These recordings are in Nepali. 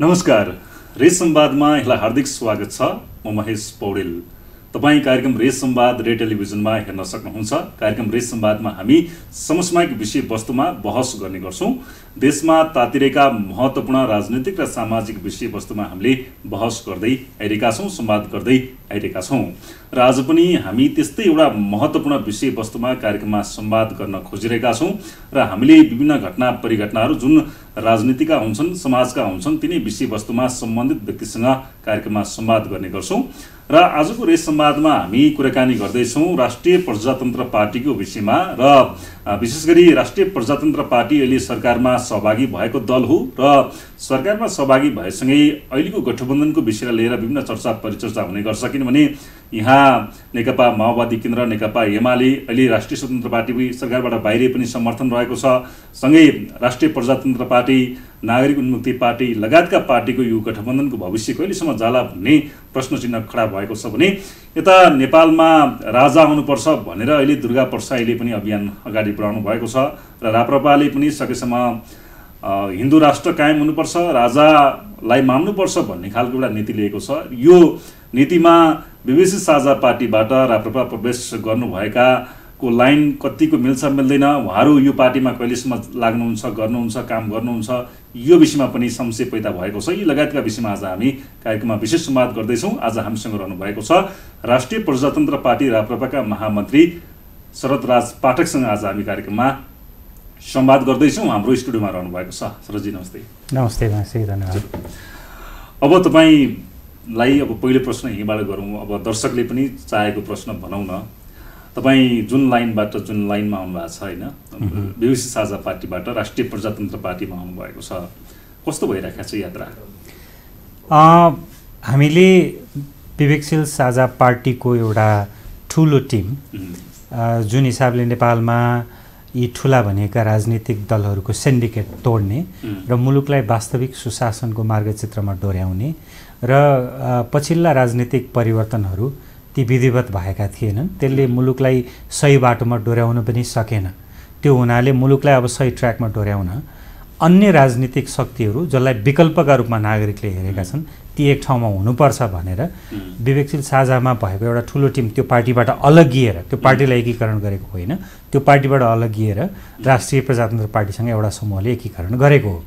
नमस्कार, रेस संवादमा यहाँलाई हार्दिक स्वागत छ। म महेश पौडेल। तपाईँ कार्यक्रम रेस संवाद रेड टेलिभिजनमा हेर्न सक्नुहुन्छ। कार्यक्रम रेस संवादमा हामी समसामयिक विषयवस्तुमा बहस गर्ने गर्छौं। देशमा तातिरहेका महत्त्वपूर्ण राजनीतिक र सामाजिक विषयवस्तुमा हामीले बहस गर्दै आइरहेका छौं, संवाद गर्दै आइरहेका छौं। र आज पनि हामी त्यस्तै एउटा महत्त्वपूर्ण विषयवस्तुमा कार्यक्रममा संवाद गर्न खोजिरहेका छौं र हामीले विभिन्न घटना परिघटनाहरू जुन राजनीतिका हुन्छन्, समाजका हुन्छन्, तिनै विषयवस्तुमा सम्बन्धित व्यक्तिसँग कार्यक्रममा संवाद गर्ने गर्छौं। र आजको रेस संवादमा हामी कुराकानी गर्दैछौं राष्ट्रिय प्रजातन्त्र पार्टीको विषयमा र विशेष गरी राष्ट्रिय प्रजातन्त्र पार्टी अहिले सरकारमा सहभागी भएको दल हो र सरकारमा सहभागी भएसँगै अहिलेको गठबन्धनको विषयलाई लिएर विभिन्न चर्चा परिचर्चा हुने गर्छ। किनभने यहाँ नेकपा माओवादी केन्द्र, नेकपा एमाले, अहिले राष्ट्रिय स्वतन्त्र पार्टी सरकारबाट बाहिर पनि समर्थन रहेको छ। सँगै राष्ट्रिय प्रजातन्त्र पार्टी, नागरिक उन्मुक्ति पार्टी लगायतका पार्टीको यो गठबन्धनको भविष्य कहिलेसम्म जाला भन्ने प्रश्न चिन्ह खडा भएको छ भने यता नेपालमा राजा आउनुपर्छ भनेर अहिले दुर्गा परसाईले पनि अभियान अगाडि बढाउनु भएको छ र राप्रपाले पनि सकेसम्म हिन्दू राष्ट्र कायम हुनुपर्छ, राजालाई मान्नुपर्छ भन्ने खालको एउटा नीति लिएको छ। यो नीतिमा बीबीसी साझा पार्टीबाट राप्रपा प्रवेश गर्नुभएका को लाइन कतिको मिल्छ मिल्दैन, उहाँहरू यो पार्टीमा कहिलेसम्म लाग्नुहुन्छ, गर्नुहुन्छ, काम गर्नुहुन्छ, यो विषयमा पनि संशय पैदा भएको छ। यी लगायतका विषयमा आज हामी कार्यक्रममा विशेष संवाद गर्दैछौँ। आज हामीसँग रहनु भएको छ राष्ट्रिय प्रजातन्त्र पार्टी राप्रपाका महामन्त्री शरदराज पाठकसँग आज हामी कार्यक्रममा संवाद गर्दैछौँ। हाम्रो स्टुडियोमा रहनु भएको छ। शरदजी नमस्ते। नमस्ते, धन्यवाद। अब तपाईँलाई अब पहिलो प्रश्न यहीँबाट गरौँ। अब दर्शकले पनि चाहेको प्रश्न भनौँ न, तपाईँ जुन लाइनबाट जुन लाइनमा आउनुभएको छ होइन, बीबीसी साझा पार्टीबाट राष्ट्रिय प्रजातन्त्र पार्टीमा आउनुभएको छ, कस्तो भइरहेको छ यात्रा? हामीले विवेकशील साझा पार्टीको एउटा ठुलो टिम जुन हिसाबले नेपालमा यी ठुला भनेका राजनीतिक दलहरूको सिन्डिकेट तोड्ने र मुलुकलाई वास्तविक सुशासनको मार्गचित्रमा डोर्याउने र पछिल्ला राजनीतिक परिवर्तनहरू ती विधिवत भएका थिएनन्, त्यसले मुलुकलाई सही बाटोमा डोर्याउन पनि सकेन। त्यो हुनाले मुलुकलाई अब सही ट्र्याकमा डोर्याउन अन्य राजनीतिक शक्तिहरू जसलाई विकल्पका रूपमा नागरिकले हेरेका छन् ती एक ठाउँमा हुनुपर्छ भनेर विवेकशील साझामा भएको एउटा ठुलो टिम त्यो पार्टीबाट अलगिएर, त्यो पार्टीलाई एकीकरण गरेको होइन, त्यो पार्टीबाट अलगिएर राष्ट्रिय प्रजातन्त्र पार्टीसँग एउटा समूहले एकीकरण गरेको हो।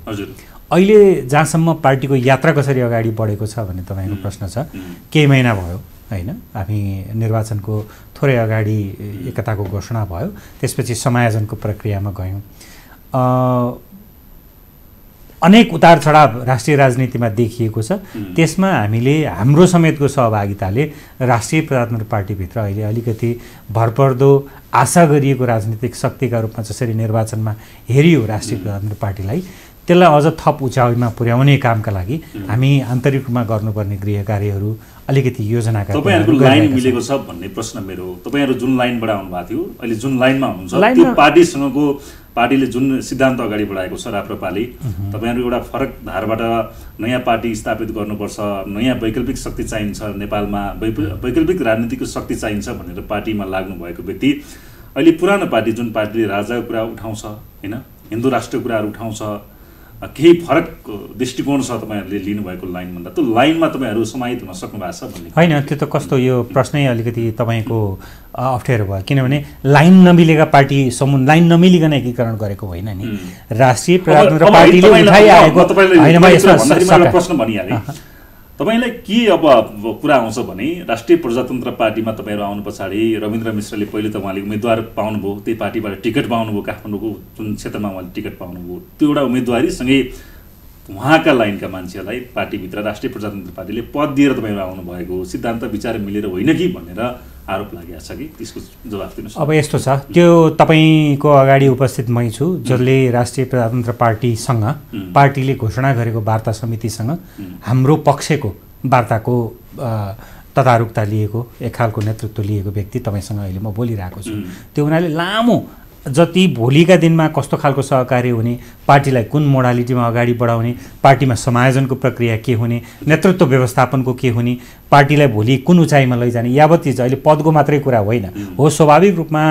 अहिले जहाँसम्म पार्टीको यात्रा कसरी अगाडि बढेको छ भन्ने तपाईँको प्रश्न छ, केही महिना भयो होइन, हामी निर्वाचनको थोरै अगाडि एकताको घोषणा भयो, त्यसपछि समायोजनको प्रक्रियामा गयौँ। अनेक उतार चढाव राष्ट्रिय राजनीतिमा देखिएको छ। त्यसमा हामीले हाम्रो समेतको सहभागिताले राष्ट्रिय प्रजातन्त्र पार्टीभित्र अहिले अलिकति भरपर्दो आशा गरिएको राजनीतिक शक्तिका रूपमा जसरी निर्वाचनमा हेरियो राष्ट्रिय प्रजातन्त्र पार्टीलाई, त्यसलाई अझ थप उचाइमा पुर्याउने कामका लागि हामी आन्तरिक रूपमा गर्नुपर्ने गृह कार्यहरू अलिकति योजनाका तपाईँहरूको लाइन मिलेको छ भन्ने प्रश्न मेरो हो। तपाईँहरू जुन लाइनबाट आउनुभएको थियो, अहिले जुन लाइनमा हुनुहुन्छ त्यो पार्टीसँगको, पार्टीले जुन सिद्धान्त अगाडि बढाएको छ राप्रपाले, तपाईँहरू एउटा फरक धारबाट नयाँ पार्टी स्थापित गर्नुपर्छ, नयाँ वैकल्पिक शक्ति चाहिन्छ नेपालमा, वैकल्पिक राजनीतिको शक्ति चाहिन्छ भनेर पार्टीमा लाग्नु भएको व्यक्ति अहिले पुरानो पार्टी जुन पार्टीले राजाको कुरा उठाउँछ होइन, हिन्दू राष्ट्रको कुराहरू उठाउँछ, केही फरक दृष्टिकोण छ तपाईँहरूले लिनुभएको लाइनभन्दा, त्यो लाइनमा तपाईँहरू समाहित हुन सक्नु भएको छ भन्ने होइन? त्यो त कस्तो, यो प्रश्नै अलिकति तपाईँको अप्ठ्यारो भयो। किनभने लाइन नमिलेका पार्टी समूह लाइन नमिलिकन एकीकरण गरेको होइन नि, राष्ट्रिय प्रजातन्त्र पार्टीले उठाइआएको होइन। म यसमा प्रश्न भनिहालेँ। तपाईँलाई के अब कुरा आउँछ भने राष्ट्रिय प्रजातन्त्र पार्टीमा तपाईँहरू आउनु पछाडि रविन्द्र मिश्रले पहिले त उहाँले उम्मेदवार पाउनुभयो, त्यही पार्टीबाट टिकट पाउनुभयो, काठमाडौँको जुन क्षेत्रमा उहाँले टिकट पाउनुभयो, त्यो एउटा उम्मेदवारीसँगै उहाँका लाइनका मान्छेहरूलाई पार्टीभित्र राष्ट्रिय प्रजातन्त्र पार्टीले पद दिएर तपाईँहरू आउनुभएको सिद्धान्त विचार मिलेर होइन कि भनेर आरोप लागेको छ कि त्यसको जवाफ दिनुहोस्। अब यस्तो छ, त्यो तपाईँको अगाडि उपस्थित मै छु जसले राष्ट्रिय प्रजातन्त्र पार्टीसँग, पार्टीले घोषणा गरेको वार्ता समितिसँग हाम्रो पक्षको वार्ताको तदारुकता लिएको, एक खालको नेतृत्व लिएको व्यक्ति तपाईँसँग अहिले म बोलिरहेको छु। त्यो हुनाले लामो जति भोलिका दिनमा कस्तो खालको सहकार्य हुने, पार्टीलाई कुन मोडालिटीमा अगाडि बढाउने, पार्टीमा समायोजनको प्रक्रिया के हुने, नेतृत्व व्यवस्थापनको के हुने, पार्टीलाई भोलि कुन उचाइमा लैजाने, यावत चिज अहिले पदको मात्रै कुरा होइन हो। स्वाभाविक रूपमा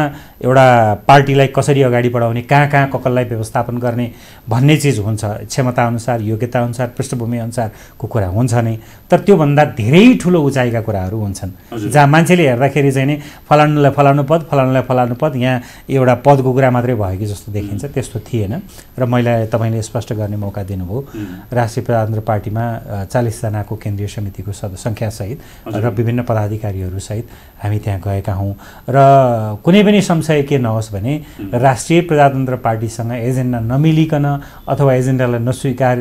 एउटा पार्टीलाई कसरी अगाडि बढाउने, कहाँ कहाँ ककललाई व्यवस्थापन गर्ने भन्ने चिज हुन्छ। क्षमताअनुसार, योग्यताअनुसार, पृष्ठभूमिअनुसारको कुरा हुन्छ नै, तर त्योभन्दा धेरै ठुलो उचाइका कुराहरू हुन्छन् जहाँ मान्छेले हेर्दाखेरि चाहिँ नि फलानुलाई फलानु पद, फलानुलाई फलानु पद, यहाँ एउटा पदको कुरा मात्रै भयो कि जस्तो देखिन्छ। त्यस्तो थिएन र मैले तपाईँले स्पष्ट गर्ने मौका दिनुभयो। राष्ट्रिय प्रजातन्त्र पार्टीमा 40 जनाको केन्द्रीय समितिको सङ्ख्यासहित र विभिन्न पदाधिकारीहरूसहित हामी त्यहाँ गएका हौँ र कुनै पनि संशय के नहोस् भने राष्ट्रिय प्रजातन्त्र पार्टीसँग एजेन्डा नमिलिकन अथवा एजेन्डालाई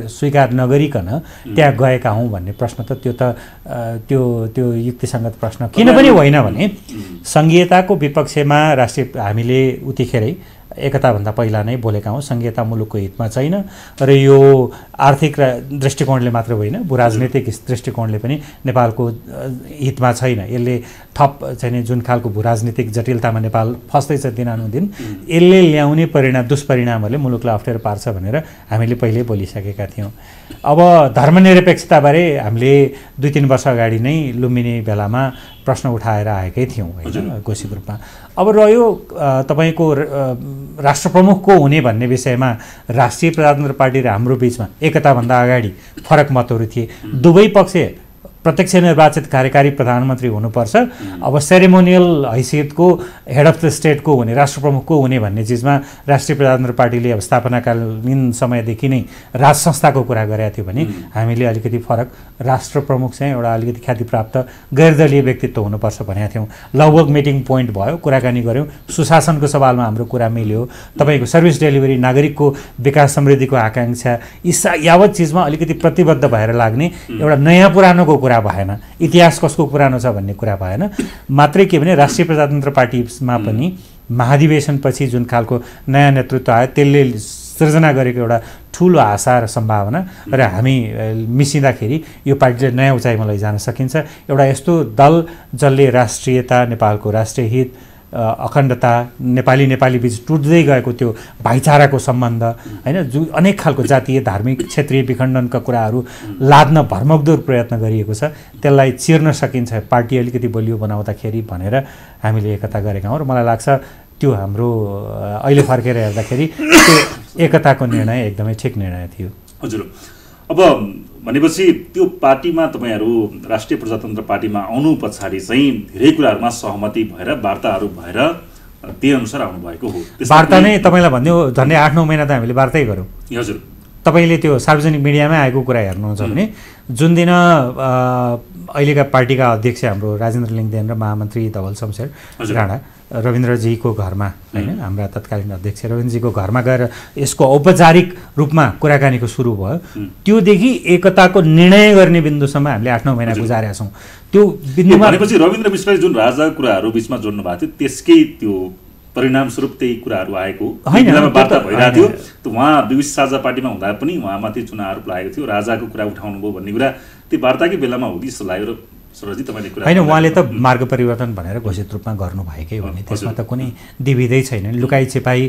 स्वीकार नगरिकन त्यहाँ गएका हौँ भन्ने प्रश्न त त्यो युक्तिसङ्गत प्रश्न किन पनि होइन भने सङ्घीयताको विपक्षमा हामीले उतिखेरै एकताभन्दा पहिला नै बोलेका हौँ। सङ्घीयता मुलुकको हितमा छैन र यो आर्थिक दृष्टिकोणले मात्र होइन, भूराजनीतिक दृष्टिकोणले पनि नेपालको हितमा छैन। यसले थप चाहिँ जुन खालको भूराजनीतिक जटिलतामा नेपाल फस्दैछ दिनानुदिन, यसले ल्याउने दुष्परिणामहरूले मुलुकलाई अप्ठ्यारो पार्छ भनेर हामीले पहिल्यै बोलिसकेका थियौँ। अब धर्मनिरपेक्षताबारे हामीले 2-3 वर्ष अगाडि नै लुम्बिनी बेलामा प्रश्न उठाएर आएकै थियौँ होइन, घोषित रूपमा। अब रह्यो तपाईँको राष्ट्रप्रमुखको हुने भन्ने विषयमा राष्ट्रिय प्रजातन्त्र पार्टी र हाम्रो बिचमा एकताभन्दा अगाडि फरक मतहरू थिए। दुवै पक्ष प्रत्यक्ष निर्वाचित कार्यकारी प्रधानमन्त्री हुनुपर्छ, अब सेरेमोनियल हैसियतको हेड अफ द स्टेटको हुने, राष्ट्रप्रमुखको हुने भन्ने चिजमा राष्ट्रिय प्रजातन्त्र पार्टीले अब स्थापनाकालीन समयदेखि नै राज संस्थाको कुरा गरेका थियो भने हामीले अलिकति फरक राष्ट्रप्रमुख चाहिँ एउटा अलिकति ख्यातिप्राप्त गैरदलीय व्यक्तित्व हुनुपर्छ भनेका थियौँ। लगभग मिटिङ पोइन्ट भयो, कुराकानी गऱ्यौँ, सुशासनको सवालमा हाम्रो कुरा मिल्यो। तपाईँको सर्भिस डेलिभरी, नागरिकको विकास समृद्धिको आकाङ्क्षा, यी यावत चिजमा अलिकति प्रतिबद्ध भएर लाग्ने एउटा नयाँ पुरानोको कुरा भएन, इतिहास कसको पुरानो छ भन्ने कुरा भएन। मात्रै के भने राष्ट्रिय प्रजातन्त्र पार्टीमा पनि महाधिवेशनपछि जुन खालको नयाँ नेतृत्व आयो त्यसले सृजना गरेको एउटा ठुलो आशा र सम्भावना र हामी मिसिँदाखेरि यो पार्टीले नयाँ उचाइमा लैजान सकिन्छ। एउटा यस्तो दल जसले राष्ट्रियता, नेपालको राष्ट्रिय हित, अखण्डता, नेपाली बीच टुट्दै गएको त्यो भाइचाराको सम्बन्ध होइन, जो अनेक खालको जातीय, धार्मिक, क्षेत्रीय विखण्डनका कुराहरू लाद्न भरमग्दुर प्रयत्न गरिएको छ, त्यसलाई चिर्न सकिन्छ पार्टी अलिकति बलियो बनाउँदाखेरि भनेर हामीले एकता गरेका हौँ। र मलाई लाग्छ त्यो हाम्रो अहिले फर्केर हेर्दाखेरि त्यो एकताको निर्णय एकदमै ठिक निर्णय थियो। हजुर, अब भनेपछि त्यो पार्टीमा तपाईँहरू राष्ट्रिय प्रजातन्त्र पार्टीमा आउनु पछाडि चाहिँ धेरै कुराहरूमा सहमति भएर वार्ताहरू भएर त्यही अनुसार आउनुभएको हो। वार्ता नै तपाईँलाई भन्यो झन्डै 8-9 महिना त हामीले वार्तै गऱ्यौँ। हजुर, तपाईँले त्यो सार्वजनिक मिडियामै आएको कुरा हेर्नुहुन्छ भने जुन दिन अहिलेका पार्टीका अध्यक्ष हाम्रो राजेन्द्र लिङ्गदेन र महामन्त्री धवल शमशेर राणा रविन्द्रजीको घरमा होइन, हाम्रा तत्कालीन अध्यक्ष रविन्द्रजीको घरमा गएर यसको औपचारिक रूपमा कुराकानीको सुरु भयो, त्योदेखि एकताको निर्णय गर्ने बिन्दुसम्म हामीले 8-9 महिना गुजारेका छौँ। त्यो बिन्दुमा भनेपछि रविन्द्र मिश्रले जुन राजाको कुराहरू बिचमा जोड्नु भएको थियो त्यसकै त्यो परिणामस्वरूप त्यही कुराहरू आएको होइन, वार्ता भइरहेको थियो। त उहाँ विविध साझा पार्टीमा हुँदा पनि उहाँमाथि जुन आरोप लागेको थियो, राजाको कुरा उठाउनु भयो भन्ने कुरा त्यो वार्ताकै बेलामा हो कि जस्तो लाग्यो र सरजी तपाईँले कुरा होइन, उहाँले त मार्ग परिवर्तन भनेर घोषित रूपमा गर्नुभएकै हो नि, त्यसमा त कुनै दिविदै छैन। लुकाइ छिपाई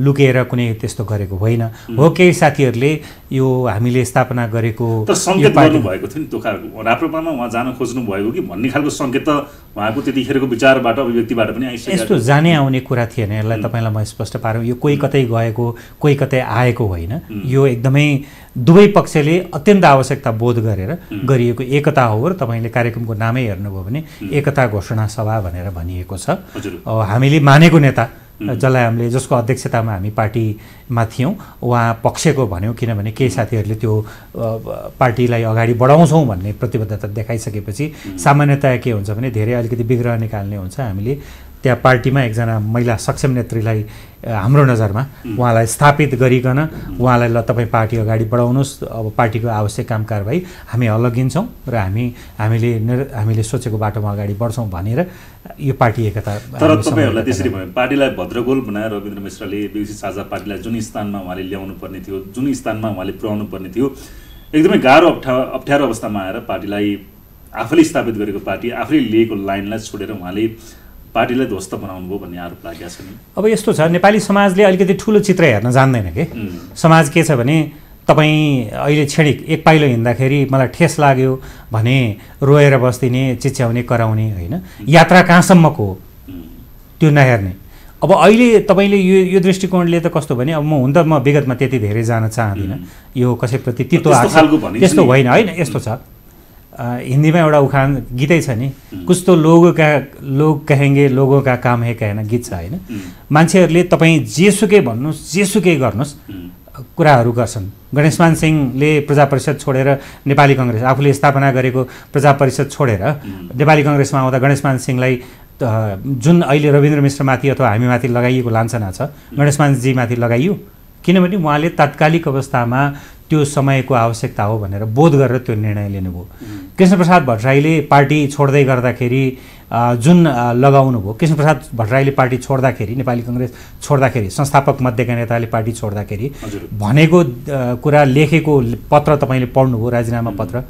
लुकेर कुनै त्यस्तो गरेको होइन हो। केही साथीहरूले यो हामीले स्थापना गरेको तर सङ्केत गर्नुभएको थियो नि, त्यो राप्रपामा उहाँ जान खोज्नु भएको कि भन्ने खालको सङ्केत त उहाँको त्यतिखेरको विचारबाट, अभिव्यक्तिबाट पनि आइसक्यो। यस्तो जाने आउने कुरा थिएन, यसलाई तपाईँलाई म स्पष्ट पारौँ। यो कोही कतै गएको, कोही कतै आएको होइन, यो एकदमै दुवै पक्षले अत्यन्त आवश्यकता बोध गरेर गरिएको एकता हो। र तपाईँले कार्यक्रमको नामै हेर्नुभयो भने एकता घोषणा सभा भनेर भनिएको छ। हामीले मानेको नेता जसलाई हामीले, जसको अध्यक्षतामा हामी पार्टीमा थियौँ, उहाँ पक्षको भन्यौँ, किनभने केही साथीहरूले त्यो पार्टीलाई अगाडि बढाउँछौँ भन्ने प्रतिबद्धता देखाइसकेपछि सामान्यतया के हुन्छ भने धेरै अलिकति विग्रह निकाल्ने हुन्छ। हामीले त्यहाँ पार्टीमा एकजना महिला सक्षम नेत्रीलाई हाम्रो नजरमा उहाँलाई स्थापित गरिकन उहाँलाई ल तपाईँ पार्टी अगाडि बढाउनुहोस्, अब पार्टीको आवश्यक काम कारबाही हामी अलगिन्छौँ र हामीले सोचेको बाटोमा अगाडि बढ्छौँ भनेर यो पार्टी एकता। तर तपाईँहरूलाई त्यसरी भयो, पार्टीलाई भद्रगोल बनाएर रविन्द्र मिश्रले विविध साझा पार्टीलाई जुन स्थानमा उहाँले ल्याउनु पर्ने थियो, जुन स्थानमा उहाँले पुर्याउनु पर्ने थियो, एकदमै गाह्रो अप्ठ्यारो अवस्थामा आएर पार्टीलाई आफैले स्थापित गरेको पार्टी, आफैले लिएको लाइनलाई छोडेर उहाँले पार्टीलाई ध्वस्त बनाउनु भयो भन्ने आरोप लागेको छ नि। अब यस्तो छ, नेपाली समाजले अलिकति ठुलो चित्र हेर्न जान्दैन के। समाज के छ भने तपाईँ अहिले क्षणिक एक पाइलो हिँड्दाखेरि मलाई ठेस लाग्यो भने रोएर बस्दिने, चिच्याउने, कराउने होइन, यात्रा कहाँसम्मको हो त्यो नहेर्ने। अब अहिले तपाईँले यो दृष्टिकोणले त कस्तो भने अब हुन त म विगतमा त्यति धेरै जान चाहदिनँ, यो कसैप्रति तितो त्यस्तो होइन यस्तो छ। हिन्दीमा एउटा उखान गीतै छ नि, कुछ तो लोग कहेंगे लोगों का काम है कहना, गीत छ होइन। मान्छेहरूले तपाईँ जेसुकै भन्नुहोस् जेसुकै गर्नुहोस् कुराहरू गर्छन्। गणेशमान सिंहले प्रजा परिषद छोडेर नेपाली कङ्ग्रेस, आफूले स्थापना गरेको प्रजा परिषद छोडेर नेपाली कङ्ग्रेसमा आउँदा गणेशमान सिंहलाई जुन अहिले रविन्द्र मिश्रमाथि अथवा हामीमाथि लगाइएको लान्छना छ गणेशमानजीमाथि लगाइयो, किनभने उहाँले तात्कालिक अवस्थामा त्यो समयको आवश्यकता हो भनेर बोध गरेर त्यो निर्णय लिनुभयो। कृष्णप्रसाद भट्टराईले पार्टी छोड्दै गर्दाखेरि जुन लगाउनु भयो, कृष्णप्रसाद भट्टराईले पार्टी छोड्दाखेरि, नेपाली कङ्ग्रेस छोड्दाखेरि, संस्थापक मध्येका नेताले पार्टी छोड्दाखेरि भनेको कुरा लेखेको पत्र तपाईँले पढ्नुभयो, राजीनामा पत्र,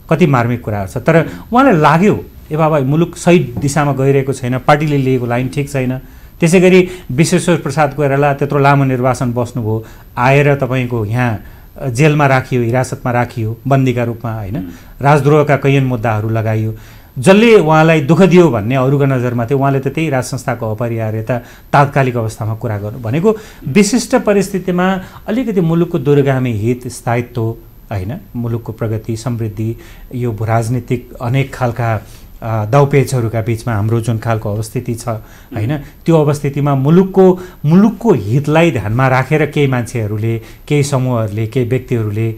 कति मार्मिक कुराहरू छ। तर उहाँलाई लाग्यो ए बाबा मुलुक सही दिशामा गइरहेको छैन, पार्टीले लिएको लाइन ठिक छैन। त्यसै गरी विश्वेश्वर प्रसाद कोइराला त्यत्रो लामो निर्वासन बस्नुभयो, आएर तपाईँको यहाँ जेलमा राखियो, हिरासतमा राखियो बन्दीका रूपमा होइन, राजद्रोहका कैयन मुद्दाहरू लगाइयो। जसले उहाँलाई दुःख दियो भन्ने अरूको नजरमा थियो, उहाँले त त्यही राज संस्थाको अपरिहार्यता तात्कालिक अवस्थामा कुरा गर्नु भनेको विशिष्ट परिस्थितिमा अलिकति मुलुकको दूरगामी हित, स्थायित्व होइन, मुलुकको प्रगति, समृद्धि, यो राजनीतिक अनेक खालका दाउपेचहरूका बिचमा हाम्रो जुन खालको अवस्थिति छ होइन, त्यो अवस्थितिमा मुलुकको हितलाई ध्यानमा राखेर केही मान्छेहरूले, केही समूहहरूले, केही व्यक्तिहरूले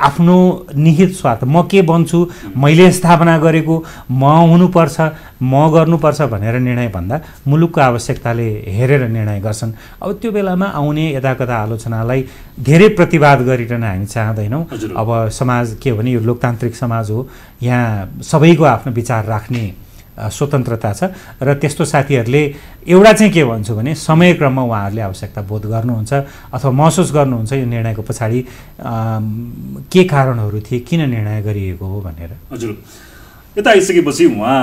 आफ्नो निहित स्वार्थ, म के बन्छु, मैले स्थापना गरेको म हुनुपर्छ, म गर्नुपर्छ भनेर निर्णय भन्दा मुलुकको आवश्यकताले हेरेर निर्णय गर्छन्। अब त्यो बेलामा आउने यदाकदा आलोचनालाई धेरै प्रतिवाद गरिरहन हामी चाहँदैनौँ। अब समाज के हो भने यो लोकतान्त्रिक समाज हो, यहाँ सबैको आफ्नो विचार राख्ने स्वतन्त्रता छ र त्यस्तो साथीहरूले एउटा चाहिँ के भन्छु भने समयक्रममा उहाँहरूले आवश्यकता बोध गर्नुहुन्छ अथवा महसुस गर्नुहुन्छ यो निर्णयको पछाडि के कारणहरू थिए, किन निर्णय गरिएको हो भनेर। हजुर, यता आइसकेपछि उहाँ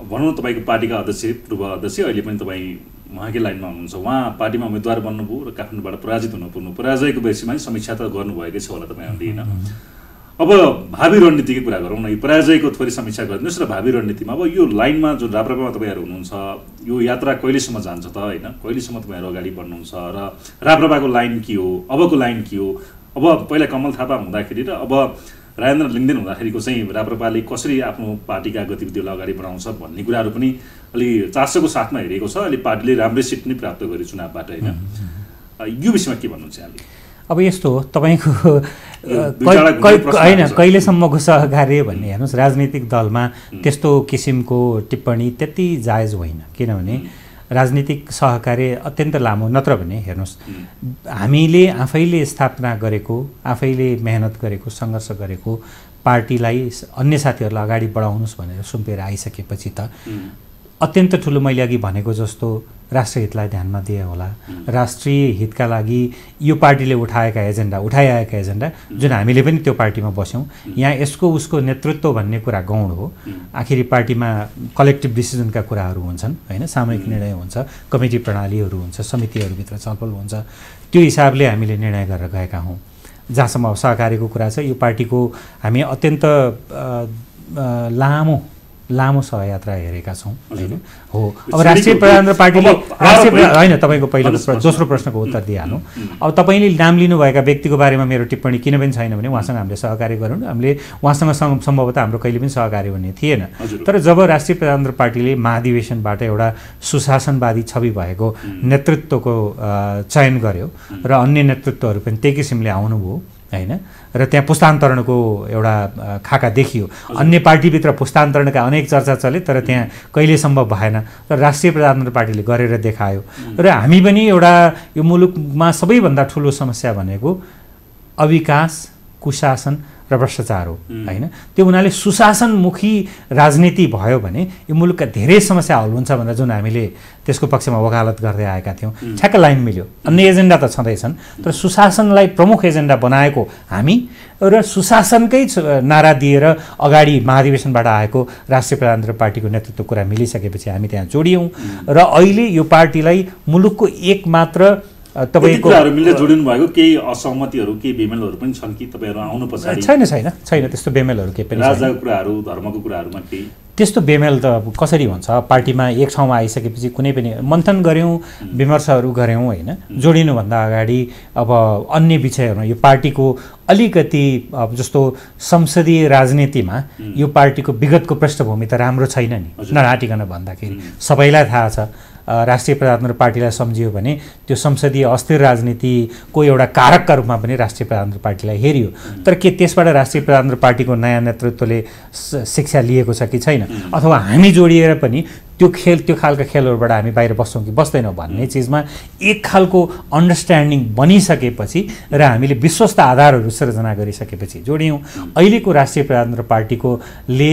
भनौँ तपाईँको पार्टीका अध्यक्ष, पूर्व अध्यक्ष, अहिले पनि तपाईँ उहाँकै लाइनमा हुनुहुन्छ। उहाँ पार्टीमा उम्मेदवार बन्नुभयो र काठमाडौँबाट पराजित हुनु, पराजयको विषयमा समीक्षा त गर्नुभएकै छ होला तपाईँहरूले होइन। अब भावी रणनीतिकै कुरा गरौँ न, यो पराजयको थोरै समीक्षा गरिदिनुहोस् र भावी रणनीतिमा अब यो लाइनमा जुन राप्रपामा तपाईँहरू हुनुहुन्छ, यो यात्रा कहिलेसम्म जान्छ त होइन, कहिलेसम्म तपाईँहरू अगाडि बढ्नुहुन्छ र राप्रपाको लाइन के हो, अबको लाइन के हो? अब पहिला कमल थापा हुँदाखेरि र अब राजेन्द्र लिङ्गदेन हुँदाखेरिको चाहिँ राप्रपाले कसरी आफ्नो पार्टीका गतिविधिलाई अगाडि बढाउँछ भन्ने कुराहरू पनि अलि चासोको साथमा हेरेको छ। अहिले पार्टीले राम्रै सिट पनि प्राप्त गर्यो चुनावबाट होइन, यो विषयमा के भन्नुहुन्छ यहाँले? अब यस्तो हो तपाईँको होइन, कहिलेसम्मको सहकार्य भन्ने हेर्नुहोस्, राजनीतिक दलमा त्यस्तो किसिमको टिप्पणी त्यति जायज होइन, किनभने राजनीतिक सहकार्य अत्यन्त लामो, नत्र भने हेर्नुहोस् हामीले आफैले स्थापना गरेको, आफैले मेहनत गरेको, सङ्घर्ष गरेको पार्टीलाई अन्य साथीहरूलाई अगाडि बढाउनुहोस् भनेर सुम्पेर आइसकेपछि त अत्यन्त ठुलो, मैले अघि भनेको जस्तो राष्ट्रिय हितलाई ध्यानमा दिए होला, राष्ट्रिय हितका लागि यो पार्टीले उठाइआएका एजेन्डा जुन हामीले पनि त्यो पार्टीमा बस्यौँ, यहाँ यसको उसको नेतृत्व भन्ने कुरा गौण हो। आखिरी पार्टीमा कलेक्टिभ डिसिजनका कुराहरू हुन्छन् होइन, सामूहिक निर्णय हुन्छ, कमिटी प्रणालीहरू हुन्छ, समितिहरूभित्र छलफल हुन्छ, त्यो हिसाबले हामीले निर्णय गरेर गएका हौँ। जहाँसम्म सहकार्यको कुरा छ, यो पार्टीको हामी अत्यन्त लामो सहयात्रा हेरेका छौँ होइन। हो, अब राष्ट्रिय प्रजातन्त्र पार्टीले होइन, तपाईँको पहिलो दोस्रो प्रश्नको उत्तर दिइहाल्नु। अब तपाईँले नाम लिनुभएका व्यक्तिको बारेमा मेरो टिप्पणी किन पनि छैन भने उहाँसँग हामीले सहकार्य गरौँ, हामीले उहाँसँग सम्भवतः हाम्रो कहिले पनि सहकार्य हुने थिएन। तर जब राष्ट्रिय प्रजातन्त्र पार्टीले महाधिवेशनबाट एउटा सुशासनवादी छवि भएको नेतृत्वको चयन गर्यो र अन्य नेतृत्वहरू पनि त्यही किसिमले आउनुभयो होइन, र त्यहाँ पुस्तान्तरणको एउटा खाका देखियो। अन्य पार्टीभित्र पुस्तान्तरणका अनेक चर्चा चले, तर त्यहाँ कहिले सम्भव भएन, तर राष्ट्रिय प्रजातन्त्र पार्टीले गरेर देखायो। र हामी पनि एउटा यो मुलुकमा सबैभन्दा ठुलो समस्या भनेको अविकास, कुशासन र भ्रष्टाचार हो होइन। त्यो हुनाले सुशासनमुखी राजनीति भयो भने यो मुलुकका धेरै समस्या हल हुन्छ भनेर जुन हामीले त्यसको पक्षमा वकालत गर्दै आएका थियौँ, ठ्याक्क लाइन मिल्यो। अन्य एजेन्डा त छँदैछन्, तर सुशासनलाई प्रमुख एजेन्डा बनाएको हामी र सुशासनकै नारा दिएर अगाडि महाधिवेशनबाट आएको राष्ट्रिय प्रजातन्त्र पार्टीको नेतृत्व कुरा मिलिसकेपछि हामी त्यहाँ जोडियौँ र अहिले यो पार्टीलाई मुलुकको एकमात्र तपाईँको मिलेर जोडिनु भएको केही असहमतिहरू, केही बेमेलहरू पनि छन् कि तपाईँहरू आउनु पछाडि? छैन त्यस्तो बेमेलहरू केही पनि, राजाको कुराहरू, धर्मको कुराहरूमा केही त्यस्तो बेमेल त कसरी हुन्छ? पार्टीमा एक ठाउँमा आइसकेपछि कुनै पनि मन्थन गऱ्यौँ, विमर्शहरू गऱ्यौँ होइन, जोडिनुभन्दा अगाडि अब अन्य विषयहरूमा यो पार्टीको अलिकति अब जस्तो संसदीय राजनीतिमा यो पार्टीको विगतको पृष्ठभूमि त राम्रो छैन नि, नराटिकन भन्दाखेरि सबैलाई थाहा छ। राष्ट्रिय प्रजातन्त्र पार्टीलाई सम्झियो भने त्यो संसदीय अस्थिर राजनीतिको एउटा कारकका रूपमा पनि राष्ट्रिय प्रजातन्त्र पार्टीलाई हेरियो। तर के त्यसबाट राष्ट्रिय प्रजातन्त्र पार्टीको नयाँ नेतृत्वले शिक्षा लिएको छ कि छैन, अथवा हामी जोडिएर पनि त्यो खालका खेलहरूबाट हामी बाहिर बस्छौँ कि बस्दैनौँ भन्ने चिजमा एक खालको अन्डरस्ट्यान्डिङ बनिसकेपछि र हामीले विश्वस्त आधारहरू सृजना गरिसकेपछि जोड्यौँ। अहिलेको राष्ट्रिय प्रजातन्त्र पार्टीकोले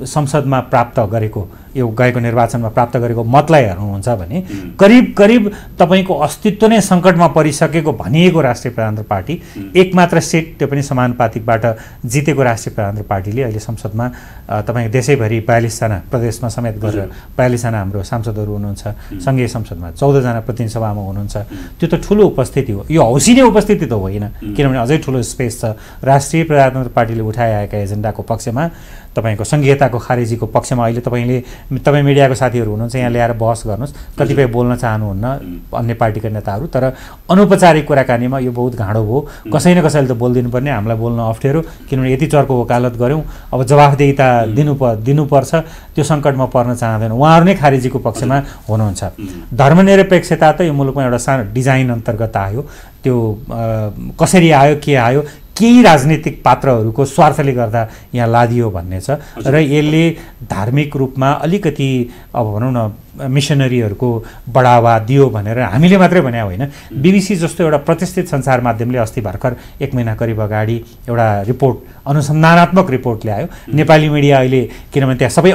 संसदमा प्राप्त गरेको यो गएको निर्वाचनमा प्राप्त गरेको मतलाई हेर्नुहुन्छ भने करिब तपाईँको अस्तित्व नै सङ्कटमा परिसकेको भनिएको राष्ट्रिय प्रजातन्त्र पार्टी एकमात्र सिट, त्यो पनि समानुपातिकबाट जितेको राष्ट्रिय प्रजातन्त्र पार्टीले अहिले संसदमा तपाईँको देशैभरि 42 जना प्रदेशमा समेत गरेर 42 जना हाम्रो सांसदहरू हुनुहुन्छ, सङ्घीय संसदमा 14 जना प्रतिनिधि सभामा हुनुहुन्छ। त्यो त ठुलो उपस्थिति हो, यो हौसिने उपस्थिति त होइन, किनभने अझै ठुलो स्पेस छ। राष्ट्रिय प्रजातन्त्र पार्टीले उठाएका एजेन्डाको पक्षमा, तपाईँको सङ्घीयताको खारेजीको पक्षमा अहिले तपाईँ मिडियाको साथीहरू हुनुहुन्छ, यहाँ ल्याएर बहस गर्नुहोस्, कतिपय बोल्न चाहनुहुन्न अन्य पार्टीका नेताहरू, तर अनौपचारिक कुराकानीमा यो बहुत गाँडो भयो। कसै न कसैले त बोलिदिनु पर्ने, हामीलाई बोल्न अप्ठ्यारो, किनभने यति चर्को वकालत गऱ्यौँ, अब जवाफदेहिता दिनुपर्छ, त्यो सङ्कटमा पर्न चाहँदैन। उहाँहरू नै खारेजीको पक्षमा हुनुहुन्छ। धर्मनिरपेक्षता त यो मुलुकमा एउटा सानो डिजाइन अन्तर्गत आयो, त्यो कसरी आयो, के आयो, केही राजनीतिक पात्रहरूको स्वार्थले गर्दा यहाँ लादियो भन्ने छ। र यसले धार्मिक रूपमा अलिकति अब भनौँ न मिसनरीहरूको बढावा दियो भनेर हामीले मात्रै भने होइन, BBC जस्तो एउटा प्रतिष्ठित सञ्चार माध्यमले अस्ति भर्खर 1 महिना करिब अगाडि एउटा रिपोर्ट, अनुसन्धानात्मक रिपोर्ट ल्यायो। नेपाली मिडिया अहिले, किनभने त्यहाँ सबै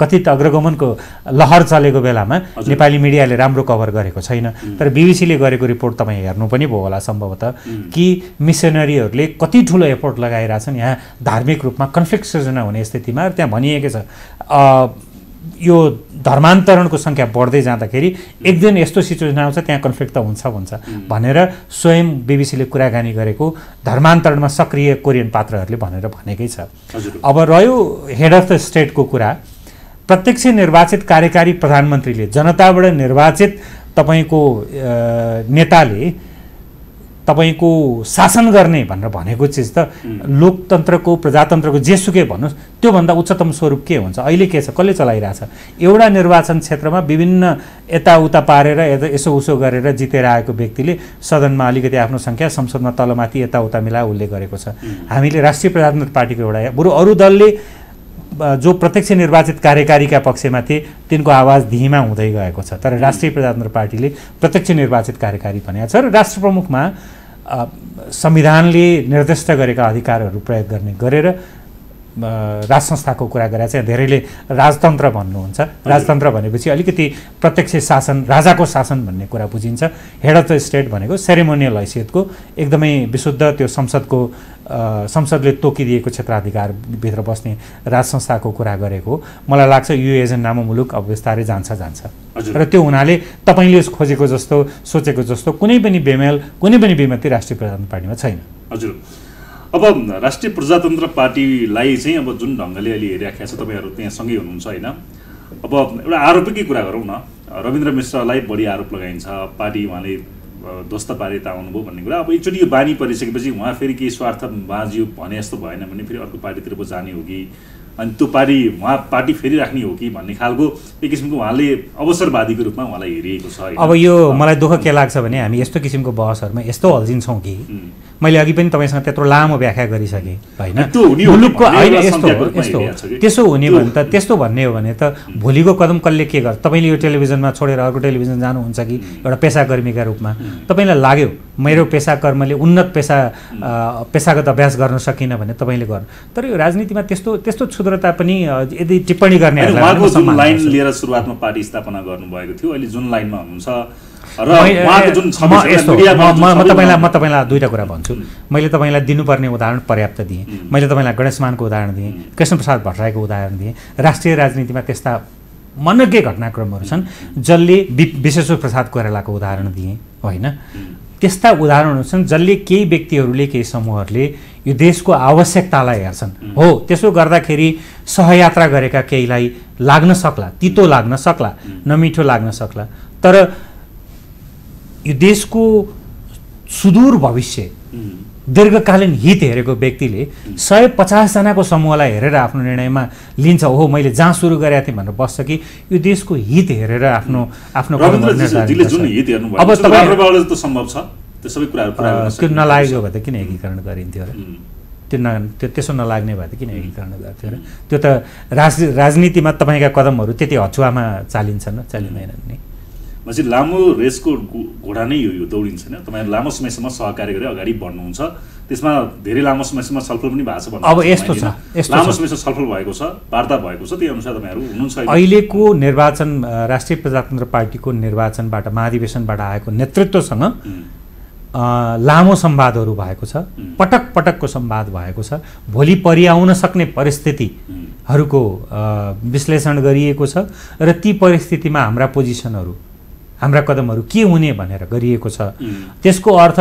कथित अग्रगमनको लहर चलेको बेलामा नेपाली मिडियाले राम्रो कभर गरेको छैन, तर BBCले गरेको रिपोर्ट तपाईँ हेर्नु पनि भयो होला सम्भवतः, कि मिसनरीहरूले कति ठुलो एफोर्ट लगाइरहेछन् यहाँ धार्मिक रूपमा कन्फ्लिक्ट सृजना हुने स्थितिमा। त्यहाँ भनिएको छ यो धर्मान्तरणको सङ्ख्या बढ्दै जाँदाखेरि एक दिन यस्तो सिचुएसन आउँछ त्यहाँ कन्फ्लिक्ट त हुन्छ भनेर स्वयं BBCले कुराकानी गरेको धर्मान्तरणमा सक्रिय कोरियन पात्रहरूले भनेकै छ। अब रह्यो हेड अफ द स्टेटको कुरा, प्रत्यक्ष निर्वाचित कार्यकारी प्रधानमन्त्रीले, जनताबाट निर्वाचित तपाईँको नेताले तपाईँको शासन गर्ने भनेर भनेको चिज त लोकतन्त्रको, प्रजातन्त्रको जेसुकै भन्नुहोस्, त्योभन्दा उच्चतम स्वरूप के हुन्छ? अहिले के छ, कसले चलाइरहेछ? एउटा निर्वाचन क्षेत्रमा विभिन्न यताउता पारेर यसो उसो गरेर जितेर आएको व्यक्तिले सदनमा अलिकति आफ्नो सङ्ख्या, संसदमा तलमाथि यताउता मिलाएर उसले गरेको छ। हामीले राष्ट्रिय प्रजातन्त्र पार्टीको एउटा, बरु अरू दलले जो प्रत्यक्ष निर्वाचित कार्यकारीका पक्षमा थिए तिनको आवाज धीमा हुँदै गएको छ, तर राष्ट्रिय प्रजातन्त्र पार्टीले प्रत्यक्ष निर्वाचित कार्यकारी भनेको छ र राष्ट्र प्रमुखमा संविधानले निर्दिष्ट गरेका अधिकारहरू प्रयोग गरेर राज संस्थाको कुरा गरेर चाहिँ धेरैले राजतन्त्र भन्नुहुन्छ। राजतन्त्र भनेपछि अलिकति प्रत्यक्ष शासन, राजाको शासन भन्ने कुरा बुझिन्छ। हेड अफ द स्टेट भनेको सेरेमोनियल हैसियतको एकदमै विशुद्ध त्यो संसदले तोकिदिएको क्षेत्राधिकारभित्र बस्ने राज संस्थाको कुरा गरेको। मलाई लाग्छ यो एजेन्डामा मुलुक अब बिस्तारै जान्छ र त्यो हुनाले तपाईँले खोजेको जस्तो, सोचेको जस्तो कुनै पनि बेमेल, कुनै पनि विमति राष्ट्रिय प्रजातन्त्र पार्टीमा छैन। हजुर, अब राष्ट्रिय प्रजातन्त्र पार्टीलाई चाहिँ अब जुन ढङ्गले अहिले हेरिराखेको छ, तपाईँहरू त्यहाँ सँगै हुनुहुन्छ होइन, अब एउटा आरोपकै कुरा गरौँ न। रविन्द्र मिश्रलाई बढी आरोप लगाइन्छ, पार्टी उहाँले ध्वस्त पारे आउनुभयो भन्ने कुरा। अब एकचोटि यो बानी परिसकेपछि उहाँ फेरि केही स्वार्थ बाँझियो भने जस्तो भएन भने फेरि अर्को पार्टीतिर पो जाने हो कि, अनि त्यो पार्टी फेरि राख्ने हो कि भन्ने खालको एक किसिमको उहाँले अवसरवादीको रूपमा उहाँलाई हेरिएको छ। अब यो मलाई दुःख के लाग्छ भने हामी यस्तो किसिमको बहसहरूमा यस्तो अल्झिन्छौँ कि मैले अघि पनि तपाईँसँग त्यत्रो लामो व्याख्या गरिसकेँ होइन, मुलुकको होइन यस्तो त्यसो हुने भने त, त्यस्तो भन्ने हो भने त भोलिको कदम कसले के गर्छ? तपाईँले यो टेलिभिजनमा छोडेर अर्को टेलिभिजन जानुहुन्छ कि एउटा पेसाकर्मीका रूपमा? तपाईँलाई लाग्यो मेरो पेसाकर्मले उन्नत पेसागत अभ्यास गर्न सकिनँ भने तपाईँले गर्नु, तर यो राजनीतिमा त्यस्तो क्षुद्रता पनि यदि टिप्पणी गर्ने लाइन लिएर सुरुवातमा पार्टी स्थापना गर्नुभएको थियो, अहिले जुन लाइनमा हुनुहुन्छ र उहाँको जुन म तपाईँलाई दुईवटा कुरा भन्छु। मैले तपाईँलाई दिनुपर्ने उदाहरण पर्याप्त दिएँ। मैले तपाईँलाई गणेशमानको उदाहरण दिएँ, कृष्णप्रसाद भट्टराईको उदाहरण दिएँ। राष्ट्रिय राजनीतिमा त्यस्ता मनज्ञ घटनाक्रमहरू छन् जसले विश्वेश्वर प्रसाद कोइरालाको उदाहरण दिएँ होइन। त्यस्ता उदाहरणहरू छन् जसले केही व्यक्तिहरूले केही समूहहरूले यो देशको आवश्यकतालाई हेर्छन्। हो, त्यसो गर्दाखेरि सहयात्रा गरेका केहीलाई लाग्न सक्ला, तितो लाग्न सक्ला, नमिठो लाग्न सक्ला, तर यो देशको सुदूर भविष्य दीर्घकालीन हित हेरेको व्यक्तिले 150 जनाको समूहलाई हेरेर आफ्नो निर्णयमा लिन्छ। हो, मैले जहाँ सुरु गरेको थिएँ भनेर बस्छ कि यो देशको हित हेरेर आफ्नो अब तपाईँ त सम्भव छ त्यो सबै कुराहरु त्यो नलागेको भए त किन एकीकरण गरिन्थ्यो र त्यो त्यसो नलाग्ने भए त किन एकीकरण गर्थ्यो र त्यो त राजनीतिमा तपाईँका कदमहरू त्यति हचुवामा चालिन्छन् र चालिँदैनन् नि। मान्छे लामो रेसको घोडा नै यो दौडिन्छ हैन। तपाईहरु लामो समयसम्म सहकार्य गरे अगाडि बढ्नुहुन्छ, त्यसमा धेरै लामो समयसम्म छलफल पनि भएको छ भन्नु। अब यस्तो छ, लामो समयसम्म छलफल भएको छ, वार्ता भएको छ, त्यही अनुसार तपाईहरु हुनुहुन्छ। अहिलेको निर्वाचन राष्ट्रिय प्रजातन्त्र पार्टीको निर्वाचनबाट महाधिवेशनबाट आएको नेतृत्वसँग लामो संवादहरू भएको छ, पटक पटकको संवाद भएको छ, भोलि परिआउन सक्ने परिस्थितिहरूको विश्लेषण गरिएको छ र ती परिस्थितिमा हाम्रा पोजिसनहरू, हाम्रा कदमहरू के हुने भनेर गरिएको छ। त्यसको अर्थ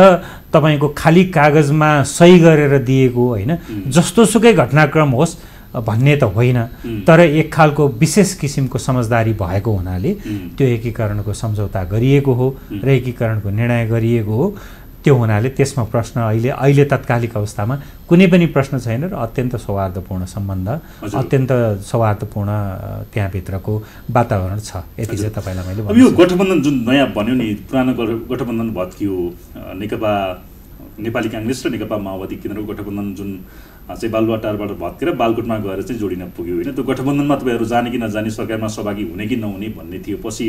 तपाईको खाली कागजमा सही गरेर दिएको होइन, जस्तोसुकै घटनाक्रम होस् भन्ने त होइन, तर एक खालको विशेष किसिमको समझदारी भएको हुनाले त्यो एकीकरणको सम्झौता गरिएको हो र एकीकरणको निर्णय गरिएको हो। त्यो हुनाले त्यसमा प्रश्न अहिले तत्कालिक अवस्थामा कुनै पनि प्रश्न छैन र अत्यन्त सौहार्दपूर्ण सम्बन्ध, अत्यन्त सौहार्दपूर्ण त्यहाँभित्रको वातावरण छ। यति चाहिँ तपाईँलाई मैले अब यो गठबन्धन जुन नयाँ बन्यो नि, पुरानो गठबन्धन भत्कियो, नेकपा नेपाली कांग्रेस र नेकपा माओवादी केन्द्रको गठबन्धन जुन चाहिँ बालुवाटारबाट भत्केर बालकोटमा गएर चाहिँ जोडिन पुग्यो होइन। त्यो गठबन्धनमा तपाईँहरू जाने कि नजाने, सरकारमा सहभागी हुने कि नहुने भन्ने थियो। पछि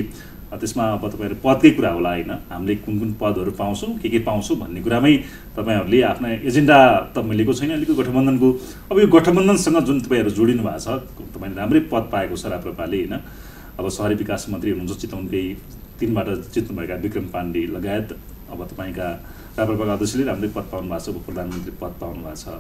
त्यसमा अब तपाईँहरू पदकै कुरा होला होइन, हामीले कुन कुन पदहरू पाउँछौँ, के पाउँछौँ भन्ने कुरामै तपाईँहरूले आफ्नो एजेन्डा त मिलेको छैन अहिलेको गठबन्धनको। अब यो गठबन्धनसँग जुन तपाईँहरू जोडिनु भएको छ, तपाईँले राम्रै पद पाएको छ राप्रपाले होइन। अब शहरी विकास मन्त्री हुनुहुन्छ चितवनकै 3बाट जित्नुभएका विक्रम पाण्डे लगायत अब तपाईँका राप्रपाका अध्यक्षले राम्रै पद पाउनु भएको छ, प्रधानमन्त्री पद पाउनु भएको छ।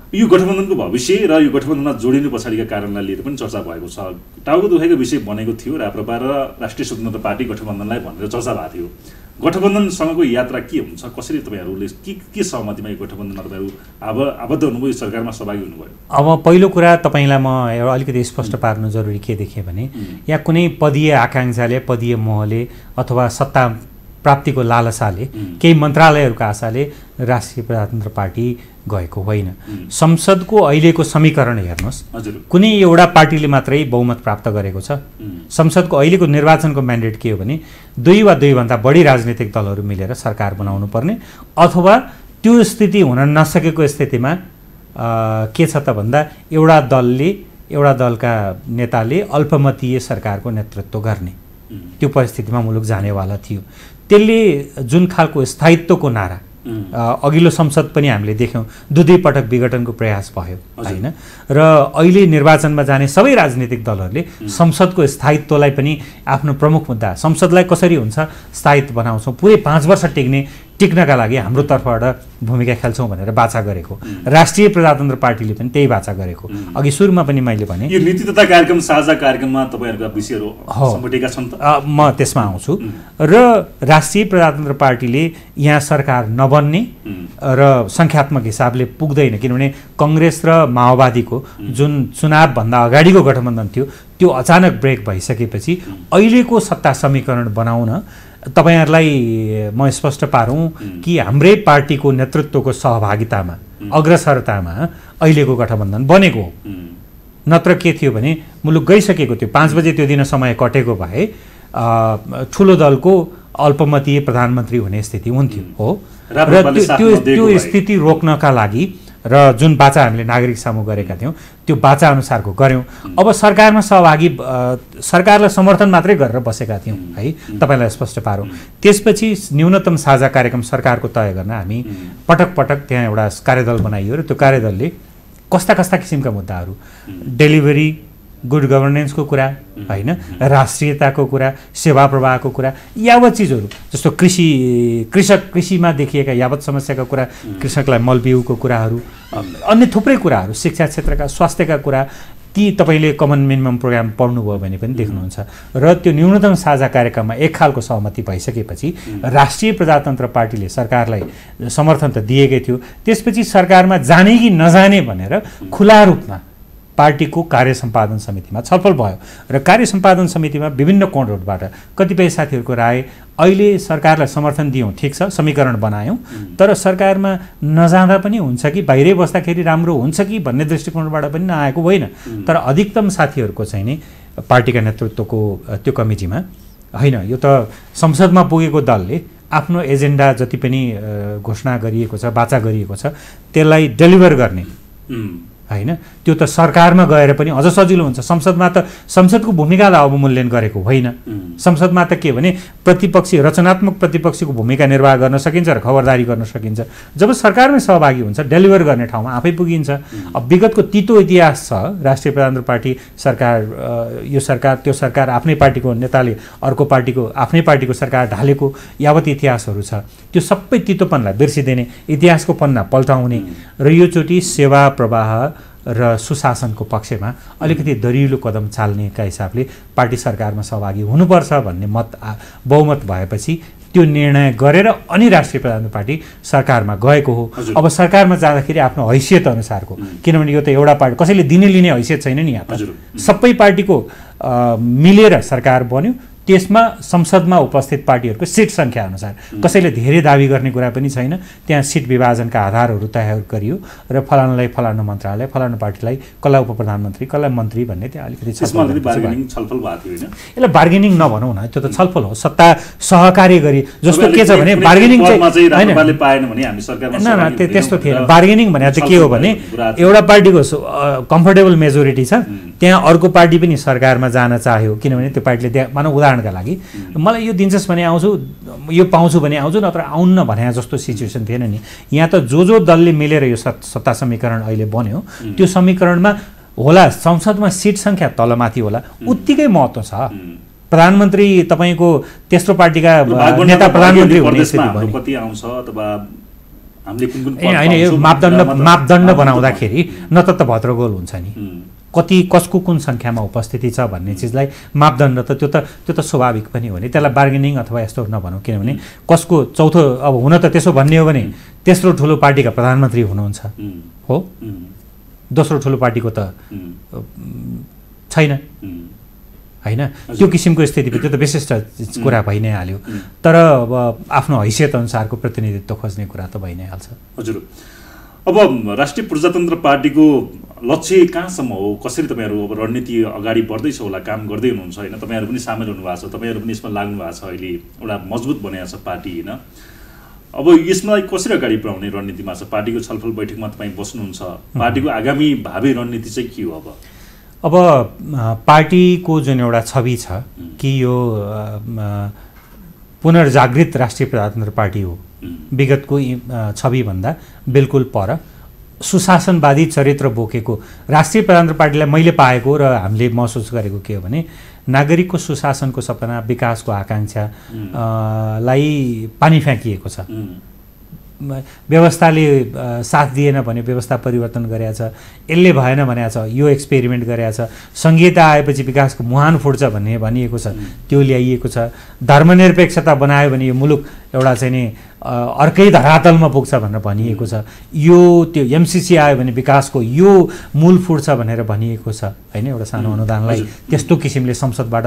यो गठबन्धनको भविष्य र यो गठबन्धनमा जोडिनु पछाडिका कारणलाई लिएर पनि चर्चा भएको छ। टाउको दुखाइको विषय बनेको थियो राप्रपा र राष्ट्रिय स्वतन्त्र पार्टी गठबन्धनलाई भनेर चर्चा भएको थियो। गठबन्धनसँगको यात्रा के हुन्छ, कसरी तपाईँहरूले के सहमतिमा यो गठबन्धनमा तपाईँहरू आबद्ध हुनुभयो, सरकारमा सहभागी हुनुभयो? अब पहिलो कुरा तपाईँलाई म एउटा अलिकति स्पष्ट पार्नु जरुरी के देखेँ भने, यहाँ कुनै पदीय आकाङ्क्षाले, पदीय मोहले अथवा सत्ता प्राप्तिको लालसाले, केही मन्त्रालयहरूका आशाले राष्ट्रिय प्रजातन्त्र पार्टी गएको होइन। संसदको अहिलेको समीकरण हेर्नुहोस्, कुनै एउटा पार्टीले मात्रै बहुमत प्राप्त गरेको छ। संसदको अहिलेको निर्वाचनको म्यान्डेट के हो भने 2 वा 2 भन्दा बढी राजनीतिक दलहरू मिलेर सरकार बनाउनु पर्ने, अथवा त्यो स्थिति हुन नसकेको स्थितिमा के छ त भन्दा एउटा दलका नेताले अल्पमतीय सरकारको नेतृत्व गर्ने, त्यो परिस्थितिमा मुलुक जानेवाला थियो। त्यसले जुन खालको स्थायित्वको नारा अघिल्लो संसद पनि हामीले देख्यौँ, 2 पटक विघटनको प्रयास भयो होइन। र अहिले निर्वाचनमा जाने सबै राजनीतिक दलहरूले संसदको स्थायित्वलाई पनि आफ्नो प्रमुख मुद्दा, संसदलाई कसरी हुन्छ स्थायित्व बनाउँछौँ, पुरै 5 वर्ष टिक्नका लागि हाम्रो तर्फबाट भूमिका खेल्छौँ भनेर बाचा गरेको। राष्ट्रिय प्रजातन्त्र पार्टीले पनि त्यही बाचा गरेको। अघि सुरुमा पनि मैले भने यो नीति तथा कार्यक्रम साझा कार्यक्रममा तपाईँहरूका विषयहरू समेटेका छन् त, म त्यसमा आउँछु। र राष्ट्रिय प्रजातन्त्र पार्टीले यहाँ सरकार नबन्ने र सङ्ख्यात्मक हिसाबले पुग्दैन, किनभने कङ्ग्रेस र माओवादीको जुन चुनावभन्दा अगाडिको गठबन्धन थियो त्यो अचानक ब्रेक भइसकेपछि अहिलेको सत्ता समीकरण बनाउन तपाईहरुलाई म स्पष्ट पारौँ कि हाम्रै पार्टीको नेतृत्वको सहभागितामा, अग्रसरतामा अहिलेको गठबन्धन बनेको हो। नत्र के थियो भने मुलुक गइसकेको थियो। 5 बजे त्यो दिन समय कटेको भए ठुलो दलको अल्पमतीय प्रधानमन्त्री हुने स्थिति हुन्थ्यो हो। र त्यो स्थिति रोक्नका लागि र जुन बाचा हामीले नागरिक सामु गरेका थियौँ त्यो बाचा अनुसारको गर्यौँ। अब सरकारमा सहभागी, सरकारलाई समर्थन मात्रै गरेर बसेका थियौँ है, तपाईँलाई स्पष्ट पारौँ। त्यसपछि न्यूनतम साझा कार्यक्रम सरकारको तय गर्न हामी पटक पटक त्यहाँ एउटा कार्यदल बनाइयो र त्यो कार्यदलले कस्ता कस्ता किसिमका मुद्दाहरू, डेलिभरी, गुड गभर्नेन्सको कुरा होइन, राष्ट्रियताको कुरा, सेवा प्रवाहको कुरा, यावत चिजहरू जस्तो कृषिमा देखिएका यावत समस्याका कुरा, कृषकलाई मलबिउको कुराहरू, अन्य थुप्रै कुराहरू, शिक्षा क्षेत्रका, स्वास्थ्यका कुरा, ती तपाईँले कमन मिनिमम प्रोग्राम पढ्नुभयो भने पनि देख्नुहुन्छ। र त्यो न्यूनतम साझा कार्यक्रममा एक खालको सहमति भइसकेपछि राष्ट्रिय प्रजातन्त्र पार्टीले सरकारलाई समर्थन त दिएकै थियो, त्यसपछि सरकारमा जाने कि नजाने भनेर खुला रूपमा पार्टीको कार्य सम्पादन समितिमा छलफल भयो र कार्य सम्पादन समितिमा विभिन्न कोणबाट कतिपय साथीहरूको राय अहिले सरकारलाई समर्थन दियौँ, ठिक छ, समीकरण बनायौँ, तर सरकारमा नजाँदा पनि हुन्छ कि बाहिरै बस्दाखेरि राम्रो हुन्छ कि भन्ने दृष्टिकोणबाट पनि नआएको होइन। तर अधिकतम साथीहरूको चाहिँ नि पार्टीका नेतृत्वको त्यो कमिटीमा होइन, यो त संसदमा पुगेको दलले आफ्नो एजेन्डा जति पनि घोषणा गरिएको छ, वाचा गरिएको छ, त्यसलाई डेलिभर गर्ने होइन, त्यो त सरकारमा गएर पनि अझ सजिलो हुन्छ। संसदमा त संसदको भूमिकालाई अवमूल्यन गरेको होइन। संसदमा त के भने प्रतिपक्षी रचनात्मक प्रतिपक्षीको भूमिका निर्वाह गर्न सकिन्छ र खबरदारी गर्न सकिन्छ। जब सरकारमै सहभागी हुन्छ, डेलिभर गर्ने ठाउँमा आफै पुगिन्छ। अब विगतको तितो इतिहास छ, राष्ट्रिय प्रजातन्त्र पार्टी सरकार, यो सरकार त्यो सरकार, आफ्नै पार्टीको नेताले अर्को पार्टीको आफ्नै पार्टीको सरकार ढालेको यावत इतिहासहरू छ, त्यो सबै तितोपनलाई बिर्सिदिने, इतिहासको पन्ना पल्टाउने र योचोटि सेवा प्रवाह र सुशासनको पक्षमा अलिकति दरिलो कदम चाल्नेका हिसाबले पार्टी सरकारमा सहभागी हुनुपर्छ भन्ने बहुमत भएपछि त्यो निर्णय गरेर अनि राष्ट्रिय प्रजातन्त्र पार्टी सरकारमा गएको हो। अब सरकारमा जाँदाखेरि आफ्नो हैसियत अनुसारको, किनभने यो त एउटा पार्टी कसैले दिने लिने हैसियत छैन नि, यहाँ त सबै पार्टीको मिलेर सरकार बन्यो। त्यसमा संसदमा उपस्थित पार्टीहरूको सिट सङ्ख्या अनुसार कसैले धेरै दाबी गर्ने कुरा पनि छैन। त्यहाँ सिट विभाजनका आधारहरू तय गरियो र फलानालाई फलानु मन्त्रालय, फलानु पार्टीलाई कसलाई उप प्रधानमन्त्री, कसलाई मन्त्री भन्ने त्यहाँ अलिकति छलफल भएको थियो। यसलाई बार्गेनिङ नभनौँ न, त्यो त छलफल हो, सत्ता सहकार्य गरी। जस्तो के छ भने बार्गेनिङ चाहिँ त्यस्तो थिएन। बार्गेनिङ भने चाहिँ के हो भने एउटा पार्टीको कम्फर्टेबल मेजोरिटी छ, त्यहाँ अर्को पार्टी पनि सरकारमा जान चाह्यो, किनभने त्यो पार्टीले त्यहाँ मानव उदाहरणका लागि मलाई यो दिन्छस् भने आउँछु, यो पाउँछु भने आउँछु, नत्र आउन्न भने जस्तो सिचुएसन थिएन नि। यहाँ त जो दलले मिलेर यो सत्ता समीकरण अहिले बन्यो, त्यो समीकरणमा होला संसदमा सिट सङ्ख्या तलमाथि होला, उत्तिकै महत्त्व छ। प्रधानमन्त्री तपाईँको तेस्रो पार्टीका नेता प्रधानमन्त्री हुने स्थिति भयो होइन, यो मापदण्ड बनाउँदाखेरि नत्र भद्रगोल हुन्छ नि, कति कसको कुन सङ्ख्यामा उपस्थिति छ भन्ने चिजलाई मापदण्ड त त्यो त स्वाभाविक पनि हो नि। त्यसलाई बार्गेनिङ अथवा यस्तो नभनौँ, किनभने कसको चौथो, अब हुन त त्यसो भन्ने हो भने तेस्रो ठुलो पार्टीका प्रधानमन्त्री हुनुहुन्छ हो, दोस्रो ठुलो पार्टीको त छैन होइन, त्यो किसिमको स्थिति, त्यो त विशिष्ट कुरा भइ नै हाल्यो। तर अब आफ्नो हैसियत अनुसारको प्रतिनिधित्व खोज्ने कुरा त भइ नै हाल्छ। हजुर, अब राष्ट्रिय प्रजातन्त्र पार्टीको लक्ष्य कहाँसम्म हो, कसरी तपाईँहरू अब रणनीति अगाडि बढ्दैछ होला, काम गर्दै हुनुहुन्छ होइन, तपाईँहरू पनि सामेल हुनुभएको छ, तपाईँहरू पनि यसमा लाग्नु भएको छ, अहिले एउटा मजबुत बनाएको छ पार्टी होइन। अब यसमा कसरी अगाडि बढाउने रणनीतिमा छ, पार्टीको छलफल बैठकमा तपाईँ बस्नुहुन्छ, पार्टीको आगामी भावी रणनीति चाहिँ के हो? अब पार्टीको जुन एउटा छवि छ कि यो पुनर्जागृत राष्ट्रिय प्रजातन्त्र पार्टी हो, विगतको छविभन्दा बिल्कुल पर सुशासनवादी चरित्र बोकेको राष्ट्रिय प्रजातन्त्र पार्टीलाई मैले पाएको र हामीले महसुस गरेको के हो भने नागरिकको सुशासनको सपना, विकासको आकाङ्क्षालाई पानी फ्याँकिएको छ। व्यवस्थाले साथ दिएन भने व्यवस्था परिवर्तन गरेको छ, यसले भएन भनेको छ, यो एक्सपेरिमेन्ट गरेको छ, संहिता आएपछि विकासको मुहान फुट्छ भन्ने भनिएको छ, त्यो ल्याइएको छ। धर्मनिरपेक्षता बनायो भने यो मुलुक एउटा चाहिँ नि अर्कै धरातलमा पुग्छ भनेर भनिएको छ। यो त्यो एमसिसी आयो भने विकासको यो मूल फुट्छ भनेर भनिएको छ होइन। एउटा सानो अनुदानलाई त्यस्तो किसिमले संसदबाट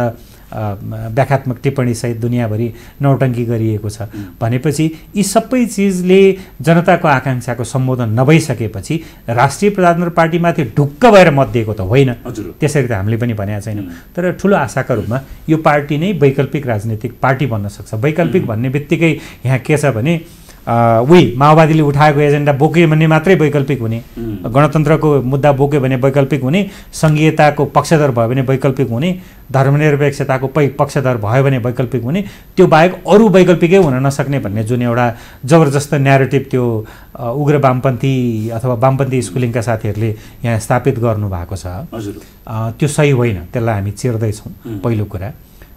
व्याख्यात्मक टिप्पणी सहित दुनियाँभरि नौटङ्की गरिएको छ भनेपछि यी सबै चिजले जनताको आकाङ्क्षाको सम्बोधन नभइसकेपछि राष्ट्रिय प्रजातन्त्र पार्टीमाथि ढुक्क भएर मत दिएको त होइन, त्यसरी त हामीले पनि भनेका छैनौँ। तर ठुलो आशाका रूपमा यो पार्टी नै वैकल्पिक राजनीतिक पार्टी बन्न सक्छ। वैकल्पिक भन्ने बित्तिकै यहाँ के छ भने उही माओवादीले उठाएको एजेन्डा बोक्यो भने मात्रै वैकल्पिक हुने, गणतन्त्रको मुद्दा बोक्यो भने वैकल्पिक हुने, सङ्घीयताको पक्षधर भयो भने वैकल्पिक हुने, धर्मनिरपेक्षताको पक्षधर भयो भने वैकल्पिक हुने, त्यो बाहेक अरू वैकल्पिकै हुन नसक्ने भन्ने जुन एउटा जबरजस्त न्यारेटिभ त्यो उग्र वामपन्थी अथवा वामपन्थी स्कुलिङका साथीहरूले यहाँ स्थापित गर्नुभएको छ, त्यो सही होइन। त्यसलाई हामी चिर्दैछौँ पहिलो कुरा।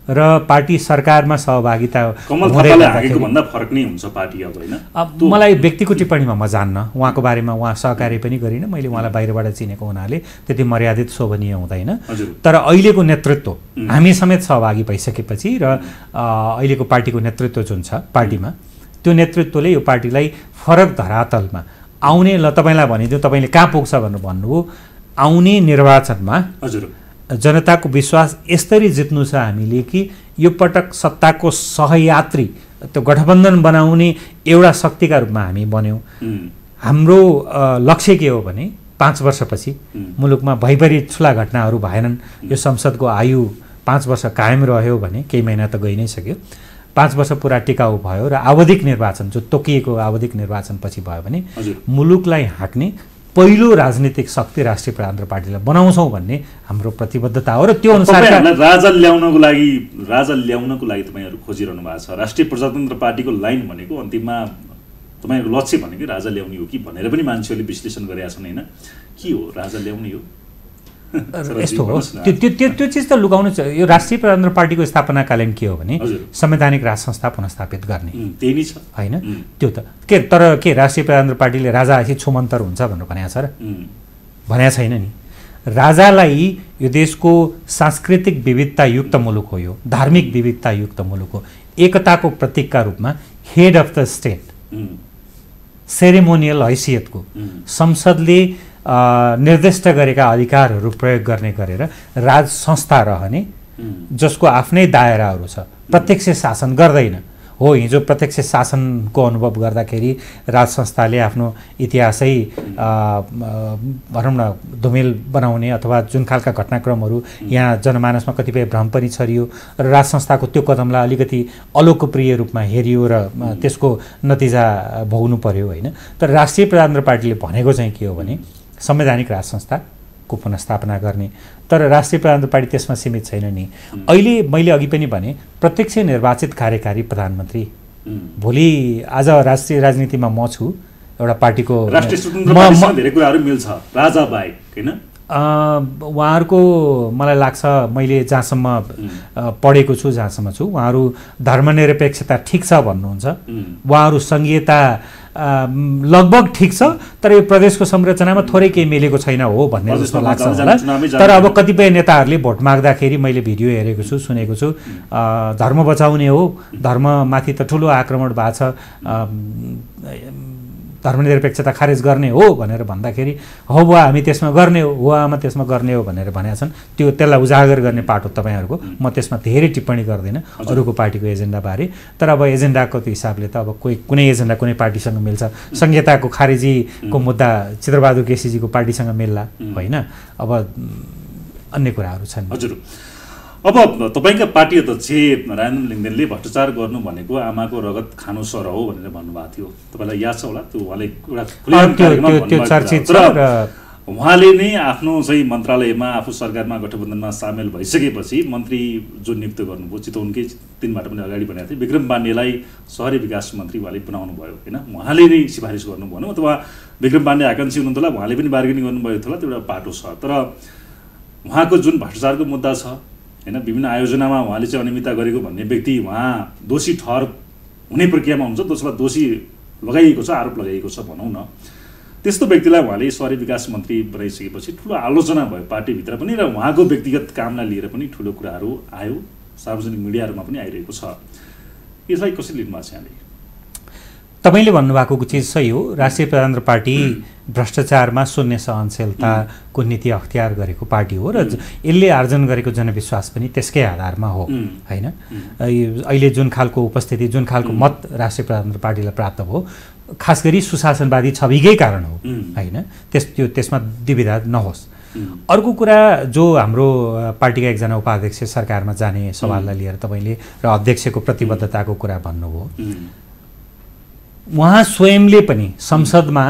र पार्टी सरकारमा सहभागिता कमल थापाले हाकेको भन्दा फरक नै हुन्छ पार्टी अब हैन। मलाई व्यक्तिको टिप्पणीमा म जान्न, उहाँको बारेमा उहाँ सहकार्य पनि गरिनँ, मैले उहाँलाई बाहिरबाट चिनेको हुनाले त्यति मर्यादित शोभनीय हुँदैन। तर अहिलेको नेतृत्व हामी समेत सहभागी भइसकेपछि र अहिलेको पार्टीको नेतृत्व जुन छ पार्टीमा, त्यो नेतृत्वले यो पार्टीलाई फरक धरातलमा आउने, ल तपाईँलाई भनिदिउँ तपाईँले कहाँ पुग्छ भनेर भन्नुभयो, आउने निर्वाचनमा जनताको विश्वास यसरी जित्नु छ हामीले कि यो पटक सत्ताको सहयात्री, त्यो गठबन्धन बनाउने एउटा शक्तिका रूपमा हामी बन्यौँ। हाम्रो लक्ष्य के हो भने 5 वर्षपछि मुलुकमा भइभरि ठुला घटनाहरू भएनन्, यो संसदको आयु 5 वर्ष कायम रह्यो भने, केही महिना त गइ नै सक्यो, 5 वर्ष पुरा टिकाउ भयो र आवधिक निर्वाचन जो तोकिएको आवधिक निर्वाचनपछि भयो भने मुलुकलाई हाँक्ने पहिलो राजनीतिक शक्ति राष्ट्रिय प्रजातन्त्र पार्टीलाई बनाउँछौँ भन्ने हाम्रो प्रतिबद्धता हो। र त्यो अनुसार राजा ल्याउनको लागि तपाईँहरू खोजिरहनु भएको छ। राष्ट्रिय प्रजातन्त्र पार्टीको लाइन भनेको अन्तिममा तपाईँहरूको लक्ष्य भनेको राजा ल्याउने हो कि भनेर पनि मान्छेहरूले विश्लेषण गरेका छन् हैन। के हो राजा ल्याउने हो? यस्तो हो, त्यो चिज त लुकाउनु छ। यो राष्ट्रिय प्रजातन्त्र पार्टीको स्थापनाकालीन के हो भने संवैधानिक राज संस्था पुनर्स्थापित गर्ने, त्यही नै छ हैन। त्यो त तर के राष्ट्रिय प्रजातन्त्र पार्टीले राजा आएपछि छुमन्तर हुन्छ भनेर भनेको छ र? भनेको छैन नि। राजालाई यो देशको सांस्कृतिक विविधतायुक्त मुलुक हो, यो धार्मिक विविधतायुक्त मुलुक हो, एकताको प्रतीकका रूपमा head of the state, ceremonial हैसियतको संसदले निर्दिष्ट गरेका अधिकारहरू प्रयोग गर्ने गरेर राज संस्था रहने, जसको आफ्नै दायराहरू छ, प्रत्यक्ष शासन गर्दैन। हो, हिजो प्रत्यक्ष शासनको अनुभव गर्दाखेरि राज संस्थाले आफ्नो इतिहासै भनौँ न धुमेल बनाउने अथवा जुन खालका घटनाक्रमहरू यहाँ जनमानसमा कतिपय भ्रम पनि छरियो र राज संस्थाको त्यो कदमलाई अलिकति अलोकप्रिय रूपमा हेरियो र त्यसको नतिजा भोग्नु पर्यो हैन। तर राष्ट्रिय प्रजातन्त्र पार्टीले भनेको चाहिँ के हो भने संवैधानिक राज संस्थाको पुनर्स्थापना गर्ने। तर राष्ट्रिय प्रजातन्त्र पार्टी त्यसमा सीमित छैन नि। अहिले मैले अघि पनि भने प्रत्यक्ष निर्वाचित कार्यकारी प्रधानमन्त्री, भोलि आज राष्ट्रिय राजनीतिमा म छु, एउटा पार्टीको धेरै कुराहरू मिल्छ राजा बाहेक हैन। उहाँहरूको मलाई लाग्छ मैले जहाँसम्म पढेको छु, जहाँसम्म छु, उहाँहरू धर्मनिरपेक्षता ठिक छ भन्नुहुन्छ, उहाँहरू सङ्घीयता लगभग ठिक छ, तर यो प्रदेशको संरचनामा थोरै केही मिलेको छैन हो भन्ने जस्तो लाग्छ होला। तर अब कतिपय नेताहरूले भोट माग्दाखेरि मैले भिडियो हेरेको छु, सुनेको छु, धर्म बचाउने हो, धर्ममाथि त ठुलो आक्रमण भएको छ, धर्मनिरपेक्षता खारेज गर्ने हो भनेर भन्दाखेरि हो बुवा हामी त्यसमा गर्ने हो आमा त्यसमा गर्ने हो भनेर भनेका छन्। त्यसलाई उजागर गर्ने पाटो तपाईँहरूको, म त्यसमा धेरै टिप्पणी गर्दिनँ अरूको पार्टीको एजेन्डाबारे। तर अब एजेन्डाको त्यो हिसाबले त अब कुनै एजेन्डा कुनै पार्टीसँग मिल्छ। संहिताको खारेजीको मुद्दा चित्रबहादुर केसीजीको पार्टीसँग मिल्ला होइन, अब अन्य कुराहरू छन्। हजुर, अब तपाईँका पार्टी अध्यक्ष राजेन्द्र लिङ्गदेनले भ्रष्टाचार गर्नु भनेको आमाको रगत खानु सर हो भनेर भन्नुभएको थियो, तपाईँलाई याद छ होला? त्यो उहाँले उहाँले नै आफ्नो चाहिँ मन्त्रालयमा आफू सरकारमा गठबन्धनमा सामेल भइसकेपछि मन्त्री जो नियुक्त गर्नुभयो, चितवनकै दिनबाट पनि अगाडि भनेको थियो, विक्रम पाण्डेलाई सहरी विकास मन्त्री उहाँले बनाउनु भयो होइन। उहाँले नै सिफारिस गर्नु भनौँ अथवा विक्रम पाण्डे आकाङ्क्षी हुनुहुन्थ्यो होला, उहाँले पनि बार्गेनिङ गर्नुभएको थियो होला, त्यो एउटा पाटो छ। तर उहाँको जुन भ्रष्टाचारको मुद्दा छ हैन, विभिन्न आयोजनामा उहाँले चाहिँ अनियमितता गरेको भन्ने व्यक्ति उहाँ दोषी ठहर हुने प्रक्रियामा हुन्छ, दोस्रो दोषी लगाइएको छ, आरोप लगाइएको छ भनौँ न। त्यस्तो व्यक्तिलाई उहाँले सहरी विकास मन्त्री बनाइसकेपछि ठुलो आलोचना भयो पार्टीभित्र पनि र उहाँको व्यक्तिगत कामलाई लिएर पनि ठुलो कुराहरू आयो, सार्वजनिक मिडियाहरूमा पनि आइरहेको छ। यसलाई कसरी लिनु भएको छ यहाँले? तपाईँले भन्नुभएको चिज सही हो। राष्ट्रिय प्रजातन्त्र पार्टी भ्रष्टाचारमा शून्य सहनशीलताको नीति अख्तियार गरेको पार्टी हो र यसले आर्जन गरेको जनविश्वास पनि त्यसकै आधारमा हो होइन। अहिले जुन खालको उपस्थिति, जुन खालको मत राष्ट्रिय प्रजातन्त्र पार्टीलाई प्राप्त भयो, खास गरी सुशासनवादी छविकै कारण हो होइन। त्यसमा दुविधा नहोस्। अर्को कुरा जो हाम्रो पार्टीका एकजना उपाध्यक्ष सरकारमा जाने सवाललाई लिएर तपाईँले र अध्यक्षको प्रतिबद्धताको कुरा भन्नुभयो, उहाँ स्वयंले पनि संसदमा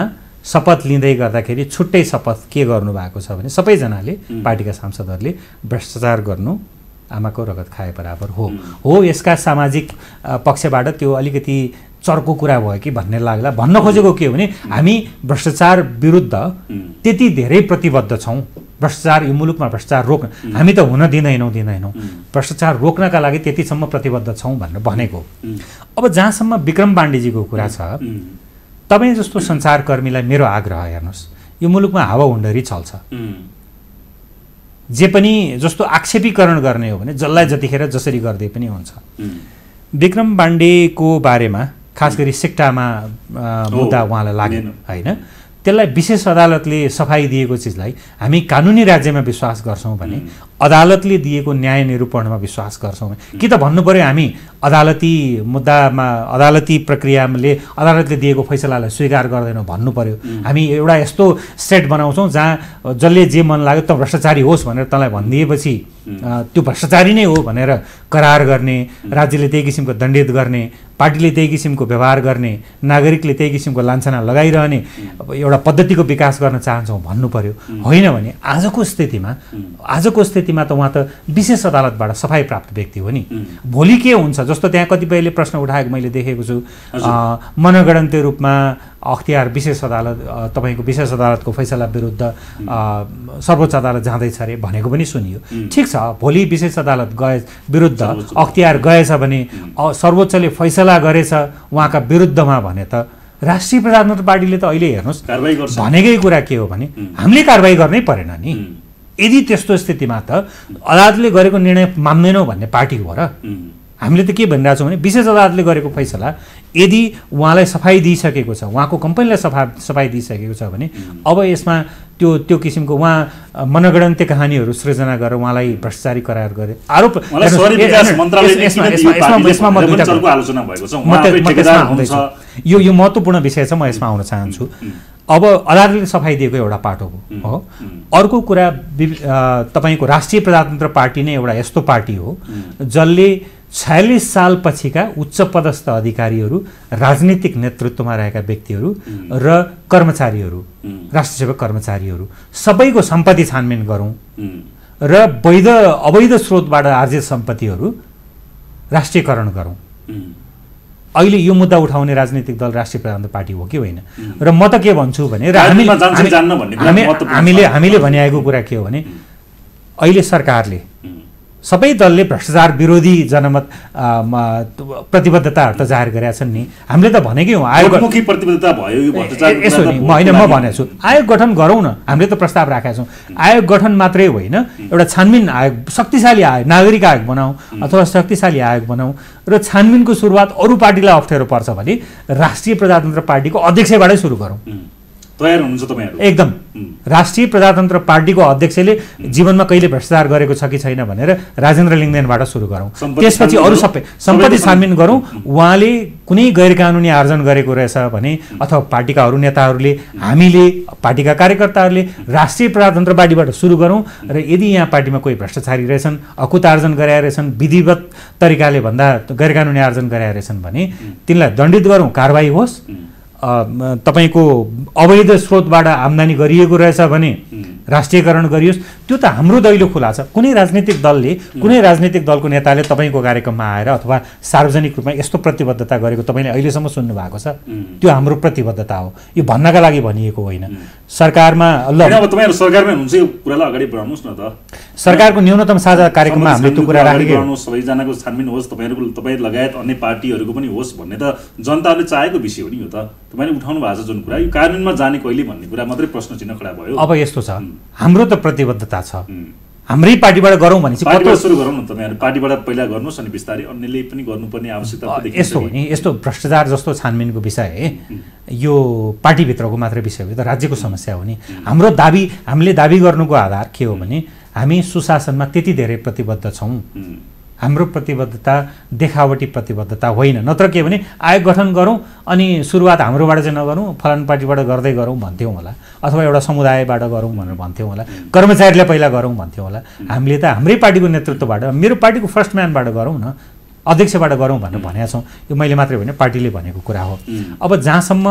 शपथ लिँदै गर्दाखेरि छुट्टै शपथ के गर्नुभएको छ भने सबैजनाले पार्टीका सांसदहरूले भ्रष्टाचार गर्नु आमाको रगत खाए बराबर हो। यसका सामाजिक पक्षबाट त्यो अलिकति चर्को कुरा भयो कि भन्ने लाग्ला। भन्न खोजेको के हो भने हामी भ्रष्टाचार विरुद्ध त्यति धेरै प्रतिबद्ध छौँ भ्रष्टाचार यो मुलुकमा भ्रष्टाचार रोक्न हामी त हुन दिँदैनौँ भ्रष्टाचार रोक्नका लागि त्यतिसम्म प्रतिबद्ध छौँ भनेर भनेको। अब जहाँसम्म विक्रम पाण्डेजीको कुरा छ, तपाईँ जस्तो सञ्चारकर्मीलाई मेरो आग्रह हेर्नुहोस्, यो मुलुकमा हावाहुन्डरी चल्छ। जे पनि जस्तो आक्षेपीकरण गर्ने हो भने जसलाई जतिखेर जसरी गर्दै पनि हुन्छ। विक्रम पाण्डेको बारेमा खास गरी सेक्टामा मुद्दा उहाँलाई लाग्यो होइन, त्यसलाई विशेष अदालतले सफाई दिएको चिजलाई हामी कानुनी राज्यमा विश्वास गर्छौँ भने अदालतले दिएको न्याय निरूपणमा विश्वास गर्छौँ भने कि त भन्नु पर्यो हामी अदालती मुद्दामा अदालती प्रक्रियाले अदालतले दिएको फैसलालाई स्वीकार गर्दैनौँ भन्नु पर्यो। हामी एउटा यस्तो सेट बनाउँछौँ जहाँ जसले जे मन लाग्यो त भ्रष्टाचारी होस् भनेर तँलाई भनिदिएपछि त्यो भ्रष्टाचारी नै हो भनेर करार गर्ने, राज्यले त्यही किसिमको दण्डित गर्ने, पार्टीले त्यही किसिमको व्यवहार गर्ने, नागरिकले त्यही किसिमको लान्छना लगाइरहने एउटा पद्धतिको विकास गर्न चाहन्छौँ भन्नु पर्यो। होइन भने आजको स्थितिमा त उहाँ त विशेष अदालतबाट सफाई प्राप्त व्यक्ति हो नि। भोलि के हुन्छ, जस्तो त्यहाँ कतिपयले प्रश्न उठाएको मैले देखेको छु, मनगणन्य रूपमा अख्तियार विशेष अदालत तपाईँको विशेष अदालतको फैसला विरुद्ध सर्वोच्च अदालत जाँदैछ अरे भनेको पनि सुनियो। ठिक छ, भोलि विशेष अदालत विरुद्ध अख्तियार गएछ भने सर्वोच्चले फैसला गरेछ उहाँका विरुद्धमा भने त राष्ट्रिय प्रजातन्त्र पार्टीले त अहिले हेर्नुहोस् भनेकै कुरा के हो भने हामीले कारबाही गर्नै परेन नि। यदि त्यस्तो स्थितिमा त अदालतले गरेको निर्णय मान्दैनौँ भन्ने पार्टी हो र? हामीले त के भनिरहेको छौँ भने विशेष अदालतले गरेको फैसला यदि उहाँलाई सफाई दिइसकेको छ, उहाँको कम्पनीलाई सफाई दिइसकेको छ भने अब यसमा त्यो किसिमको उहाँ मनगणन्य कहानीहरू सृजना गरेर उहाँलाई भ्रष्टाचारी करार गरे आरोप यो महत्त्वपूर्ण विषय छ, म यसमा आउन चाहन्छु। अब अदालतले सफाई दिएको एउटा पाटो हो। अर्को कुरा तपाईँको राष्ट्रिय प्रजातन्त्र पार्टी नै एउटा यस्तो पार्टी हो जसले 46 साल पछिका उच्च पदस्थ अधिकारीहरू, राजनीतिक नेतृत्वमा रहेका व्यक्तिहरू र कर्मचारीहरू, राष्ट्रिय सेवक कर्मचारीहरू सबैको सम्पत्ति छानबिन गरौँ र अवैध स्रोतबाट आर्जित सम्पत्तिहरू राष्ट्रियकरण गरौँ। अहिले यो मुद्दा उठाउने राजनीतिक दल राष्ट्रिय प्रजातन्त्र पार्टी हो कि होइन? र म त के भन्छु भने हामीले भनिआएको कुरा के हो भने अहिले सरकारले सबै दलले भ्रष्टाचार विरोधी जनमत प्रतिबद्धताहरू त जाहेर गरेका छन् नि। हामीले त भनेकै हौँ आयोगमुखी प्रतिबद्धता भयो यो भ्रष्टाचार यसो नि, म भनेको छु आयोग गठन गरौँ न। हामीले त प्रस्ताव राखेका छौँ आयोग गठन मात्रै होइन, एउटा छानबिन आयोग, शक्तिशाली आयोग, नागरिक आयोग बनाऊ अथवा शक्तिशाली आयोग बनाऊ र छानबिनको सुरुवात अरू पार्टीलाई अप्ठ्यारो पर्छ भने राष्ट्रिय प्रजातन्त्र पार्टीको अध्यक्षबाटै सुरु गरौँ। तयार हुनुहुन्छ तपाईँहरू? एकदम। राष्ट्रिय प्रजातन्त्र पार्टीको अध्यक्षले जीवनमा कहिले भ्रष्टाचार गरेको छ कि छैन भनेर राजेन्द्र लिङ्गदेनबाट सुरु गरौँ, त्यसपछि अरू सबै सम्पत्ति छानबिन गरौँ। उहाँले कुनै गैरकानुनी आर्जन गरेको रहेछ भने अथवा पार्टीका अरू नेताहरूले, हामीले पार्टीका कार्यकर्ताहरूले राष्ट्रिय प्रजातन्त्र पार्टीबाट सुरु गरौँ र यदि यहाँ पार्टीमा कोही भ्रष्टाचारी रहेछन्, अकुत आर्जन गराएर रहेछन्, विधिवत तरिकाले भन्दा गैरकानुनी आर्जन गराएर रहेछन् भने तिनलाई दण्डित गरौँ, कारबाही होस्। तपाईँको अवैध स्रोतबाट आम्दानी गरिएको रहेछ भने राष्ट्रियकरण गरियोस्। त्यो त हाम्रो दैलो खुला छ। कुनै राजनीतिक दलको नेताले तपाईँको कार्यक्रममा आएर अथवा सार्वजनिक रूपमा यस्तो प्रतिबद्धता गरेको तपाईँले अहिलेसम्म सुन्नु भएको छ? त्यो हाम्रो प्रतिबद्धता हो, यो भन्नका लागि भनिएको होइन। सरकारमा सरकारमै हुनुहुन्छ, यो कुरालाई अगाडि बढाउनुहोस् न त। सरकारको न्यूनतम साझा कार्यक्रममा हामीले त्यो कुरा राखेको, सबैजनाको छानबिन होस्, तपाईँ लगायत अन्य पार्टीहरूको पनि होस् भन्ने त जनताले चाहेको विषय हो नि। यो त तपाईँले उठाउनु भएको छ जुन कुरा, यो कानुनमा जाने कहिले भन्ने कुरा मात्रै प्रश्न चिन्ह खडा भयो। अब यस्तो छ, हाम्रो त प्रतिबद्धता छ, हाम्रै पार्टीबाट गरौँ भने पार्टीबाट सुरु गरौँ न। तपाईँहरू पार्टीबाट पहिला गर्नुहोस् अनि बिस्तारै अन्यले पनि गर्नुपर्ने आवश्यकता यस्तो हो नि। यस्तो भ्रष्टाचार जस्तो छानबिनको विषय यो पार्टीभित्रको मात्रै विषय हो, यो त राज्यको समस्या हो नि। हामीले दाबी गर्नुको आधार के हो भने हामी सुशासनमा त्यति धेरै प्रतिबद्ध छौँ। हाम्रो प्रतिबद्धता देखावटी प्रतिबद्धता होइन। नत्र के भने आयोग गठन गरौँ अनि सुरुवात हाम्रोबाट चाहिँ नगरौँ, फलान पार्टीबाट गर्दै गरौँ भन्थ्यौँ होला, अथवा एउटा समुदायबाट गरौँ भनेर भन्थ्यौँ होला, कर्मचारीलाई पहिला गरौँ भन्थ्यौँ होला। हामीले त हाम्रै पार्टीको नेतृत्वबाट, मेरो पार्टीको फर्स्ट म्यानबाट गरौँ न, अध्यक्षबाट गरौँ भनेर भनेका छौँ। यो मैले मात्रै होइन, पार्टीले भनेको कुरा हो। अब जहाँसम्म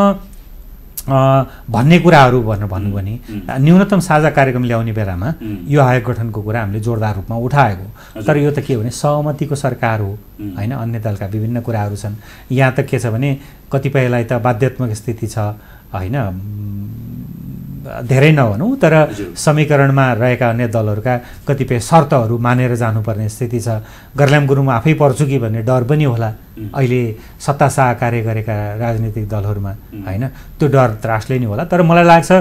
भन्ने कुराहरू भनेर भन्नु भने न्यूनतम साझा कार्यक्रम ल्याउने बेलामा यो आयोग गठनको कुरा हामीले जोरदार रूपमा उठाएको। तर यो त के भने सहमतिको सरकार हो होइन, अन्य दलका विभिन्न कुराहरू छन्। यहाँ त के छ भने कतिपयलाई त बाध्यात्मक स्थिति छ होइन, धेरै नभनौँ तर समीकरणमा रहेका अन्य दलहरूका कतिपय शर्तहरू मानेर जानुपर्ने स्थिति छ। गर्लाम गुरुङ आफै पर्छु कि भन्ने डर पनि होला अहिले सत्तासाह कार्य गरेका राजनीतिक दलहरूमा, होइन? त्यो डर त्रासले नै होला। तर मलाई लाग्छ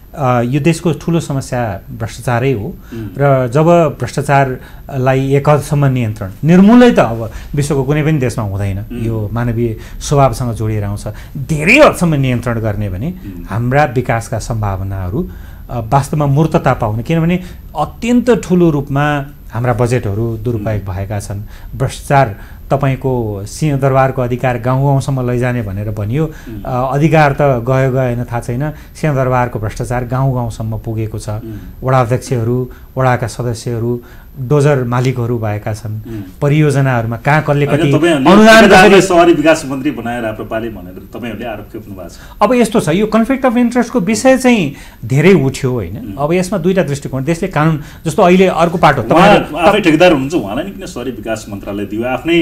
यो देशको ठुलो समस्या भ्रष्टाचारै हो र जब भ्रष्टाचारलाई एक हदसम्म नियन्त्रण निर्मूलै त अब विश्वको कुनै पनि देशमा हुँदैन, यो मानवीय स्वभावसँग जोडिएर आउँछ। धेरै हदसम्म नियन्त्रण गर्ने भने हाम्रा विकासका सम्भावनाहरू वास्तवमा मूर्तता पाउने, किनभने अत्यन्त ठुलो रूपमा हाम्रा बजेटहरू दुरुपयोग भएका छन्। भ्रष्टाचार तपाईँको सिंहदरबारको अधिकार गाउँ गाउँसम्म लैजाने भनेर भनियो, अधिकार त गयो गएन थाहा छैन, सिंहदरबारको भ्रष्टाचार गाउँ गाउँसम्म पुगेको छ। वडा अध्यक्षहरू, वडाका सदस्यहरू, डोजर मालिकहरू भएका छन्। परियोजनाहरूमा कहाँ कसले कति अनुदान सहरी विकास मन्त्री बनाएर राप्रपाले भनेर तपाईँहरूले आरोप खेप्नु भएको छ। अब यस्तो छ, यो कन्फ्लिक्ट अफ इन्ट्रेस्टको विषय चाहिँ धेरै उठ्यो, होइन? अब यसमा दुईटा दृष्टिकोण, देशले कानुन जस्तो अहिले अर्को पाटो आफै ठेकेदार हुनुहुन्छ, उहाँलाई नि किन सहरी विकास मन्त्रालय दियो? आफ्नै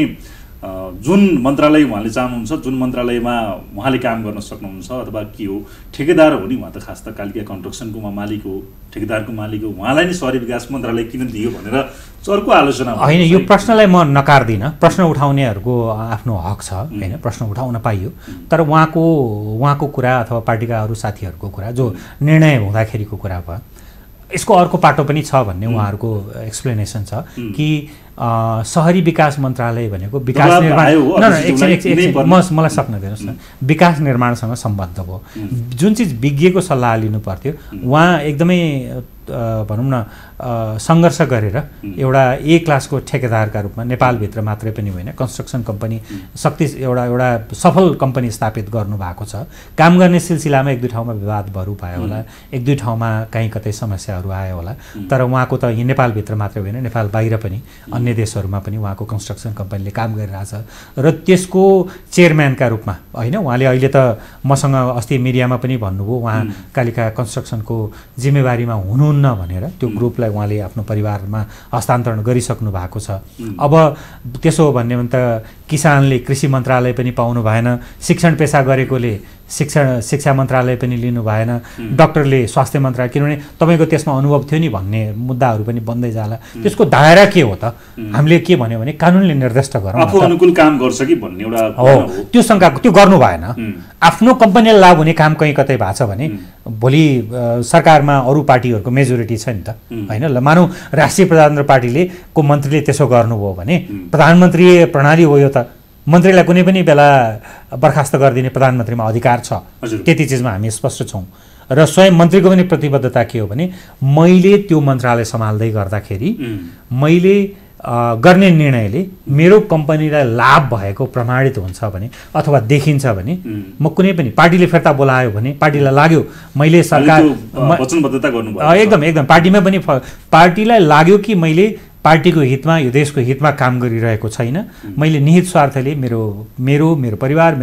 जुन मन्त्रालय उहाँले चाहनुहुन्छ, जुन मन्त्रालयमा उहाँले काम गर्न सक्नुहुन्छ अथवा के हो, ठेकेदार हो नि उहाँ त, खास त कालिका कन्स्ट्रक्सनको मालिक हो, ठेकेदारको मालिक हो, उहाँलाई नि सहरी विकास मन्त्रालय किन दियो भनेर अर्को आलोचना होइन। यो प्रश्नलाई म नकार्दिनँ, प्रश्न उठाउनेहरूको आफ्नो हक छ, होइन? प्रश्न उठाउन पाइयो। तर उहाँको कुरा अथवा पार्टीका अरू साथीहरूको कुरा जो निर्णय हुँदाखेरिको कुरा भयो, यसको अर्को पाटो पनि छ भन्ने उहाँहरूको एक्सप्लेनेसन छ कि सहरी विकास मन्त्रालय भनेको विकास निर्माण मलाई सक्न दिनुहोस् न, विकास निर्माणसँग सम्बद्ध भयो। जुन चिज विज्ञको सल्लाह लिनु पर्थ्यो उहाँ एकदमै भनौँ न सङ्घर्ष गरेर एउटा ए क्लासको ठेकेदारका रूपमा नेपालभित्र मात्रै पनि होइन, कन्स्ट्रक्सन कम्पनी एउटा सफल कम्पनी स्थापित गर्नुभएको छ। काम गर्ने सिलसिलामा एक दुई ठाउँमा विवादहरू भयो होला, एक दुई ठाउँमा कहीँ कतै समस्याहरू आयो होला, तर उहाँको त यही नेपालभित्र मात्रै होइन, नेपाल बाहिर पनि अन्य देशहरूमा पनि उहाँको कन्स्ट्रक्सन कम्पनीले काम गरिरहेछ र त्यसको चेयरम्यानका रूपमा, होइन? उहाँले अहिले त मसँग अस्ति मिडियामा पनि भन्नुभयो उहाँ कालिका कन्स्ट्रक्सनको जिम्मेवारीमा हुनुहुन्न भनेर, त्यो ग्रुपलाई उहाँले आफ्नो परिवारमा हस्तान्तरण गरिसक्नु भएको छ। अब त्यसो हो भन्ने भने त किसानले कृषि मन्त्रालय पनि पाउनु भएन, शिक्षण पेसा गरेकोले शिक्षा मन्त्रालय पनि लिनु भएन, डाक्टरले स्वास्थ्य मन्त्रालय, किनभने तपाईँको त्यसमा अनुभव थियो नि भन्ने मुद्दाहरू पनि बन्दै जाला। त्यसको दायरा के हो त? हामीले के भन्यो भने कानुनले निर्दिष्ट गरौँ, आफू अनुकूल काम गर्छ कि भन्ने एउटा हो। त्यो शङ्काको त्यो गर्नु भएन। आफ्नो कम्पनीलाई लाभ हुने काम कहीँ कतै भएको छ भने भोलि सरकारमा अरू पार्टीहरूको मेजोरिटी छ नि त, होइन? ल मानौँ राष्ट्रिय प्रजातन्त्र पार्टीले को मन्त्रीले त्यसो गर्नुभयो भने प्रधानमन्त्री प्रणाली हो यो त, मन्त्रीलाई कुनै पनि बेला बर्खास्त गरिदिने प्रधानमन्त्रीमा अधिकार छ, त्यति चिजमा हामी स्पष्ट छौँ। र स्वयं मन्त्रीको पनि प्रतिबद्धता के हो भने मैले त्यो मन्त्रालय सम्हाल्दै गर्दाखेरि मैले गर्ने निर्णयले मेरो कम्पनीलाई लाभ भएको प्रमाणित हुन्छ भने अथवा देखिन्छ भने म कुनै पनि पार्टीले फिर्ता बोलायो भने पार्टीलाई लाग्यो मैले सरकार वचनबद्धता गर्नुभयो, एकदम पार्टीमा पनि पार्टीलाई लाग्यो कि मैले पार्टीको हितमा यो देशको हितमा काम गरिरहेको छैन, मैले निहित स्वार्थले मेरो परिवार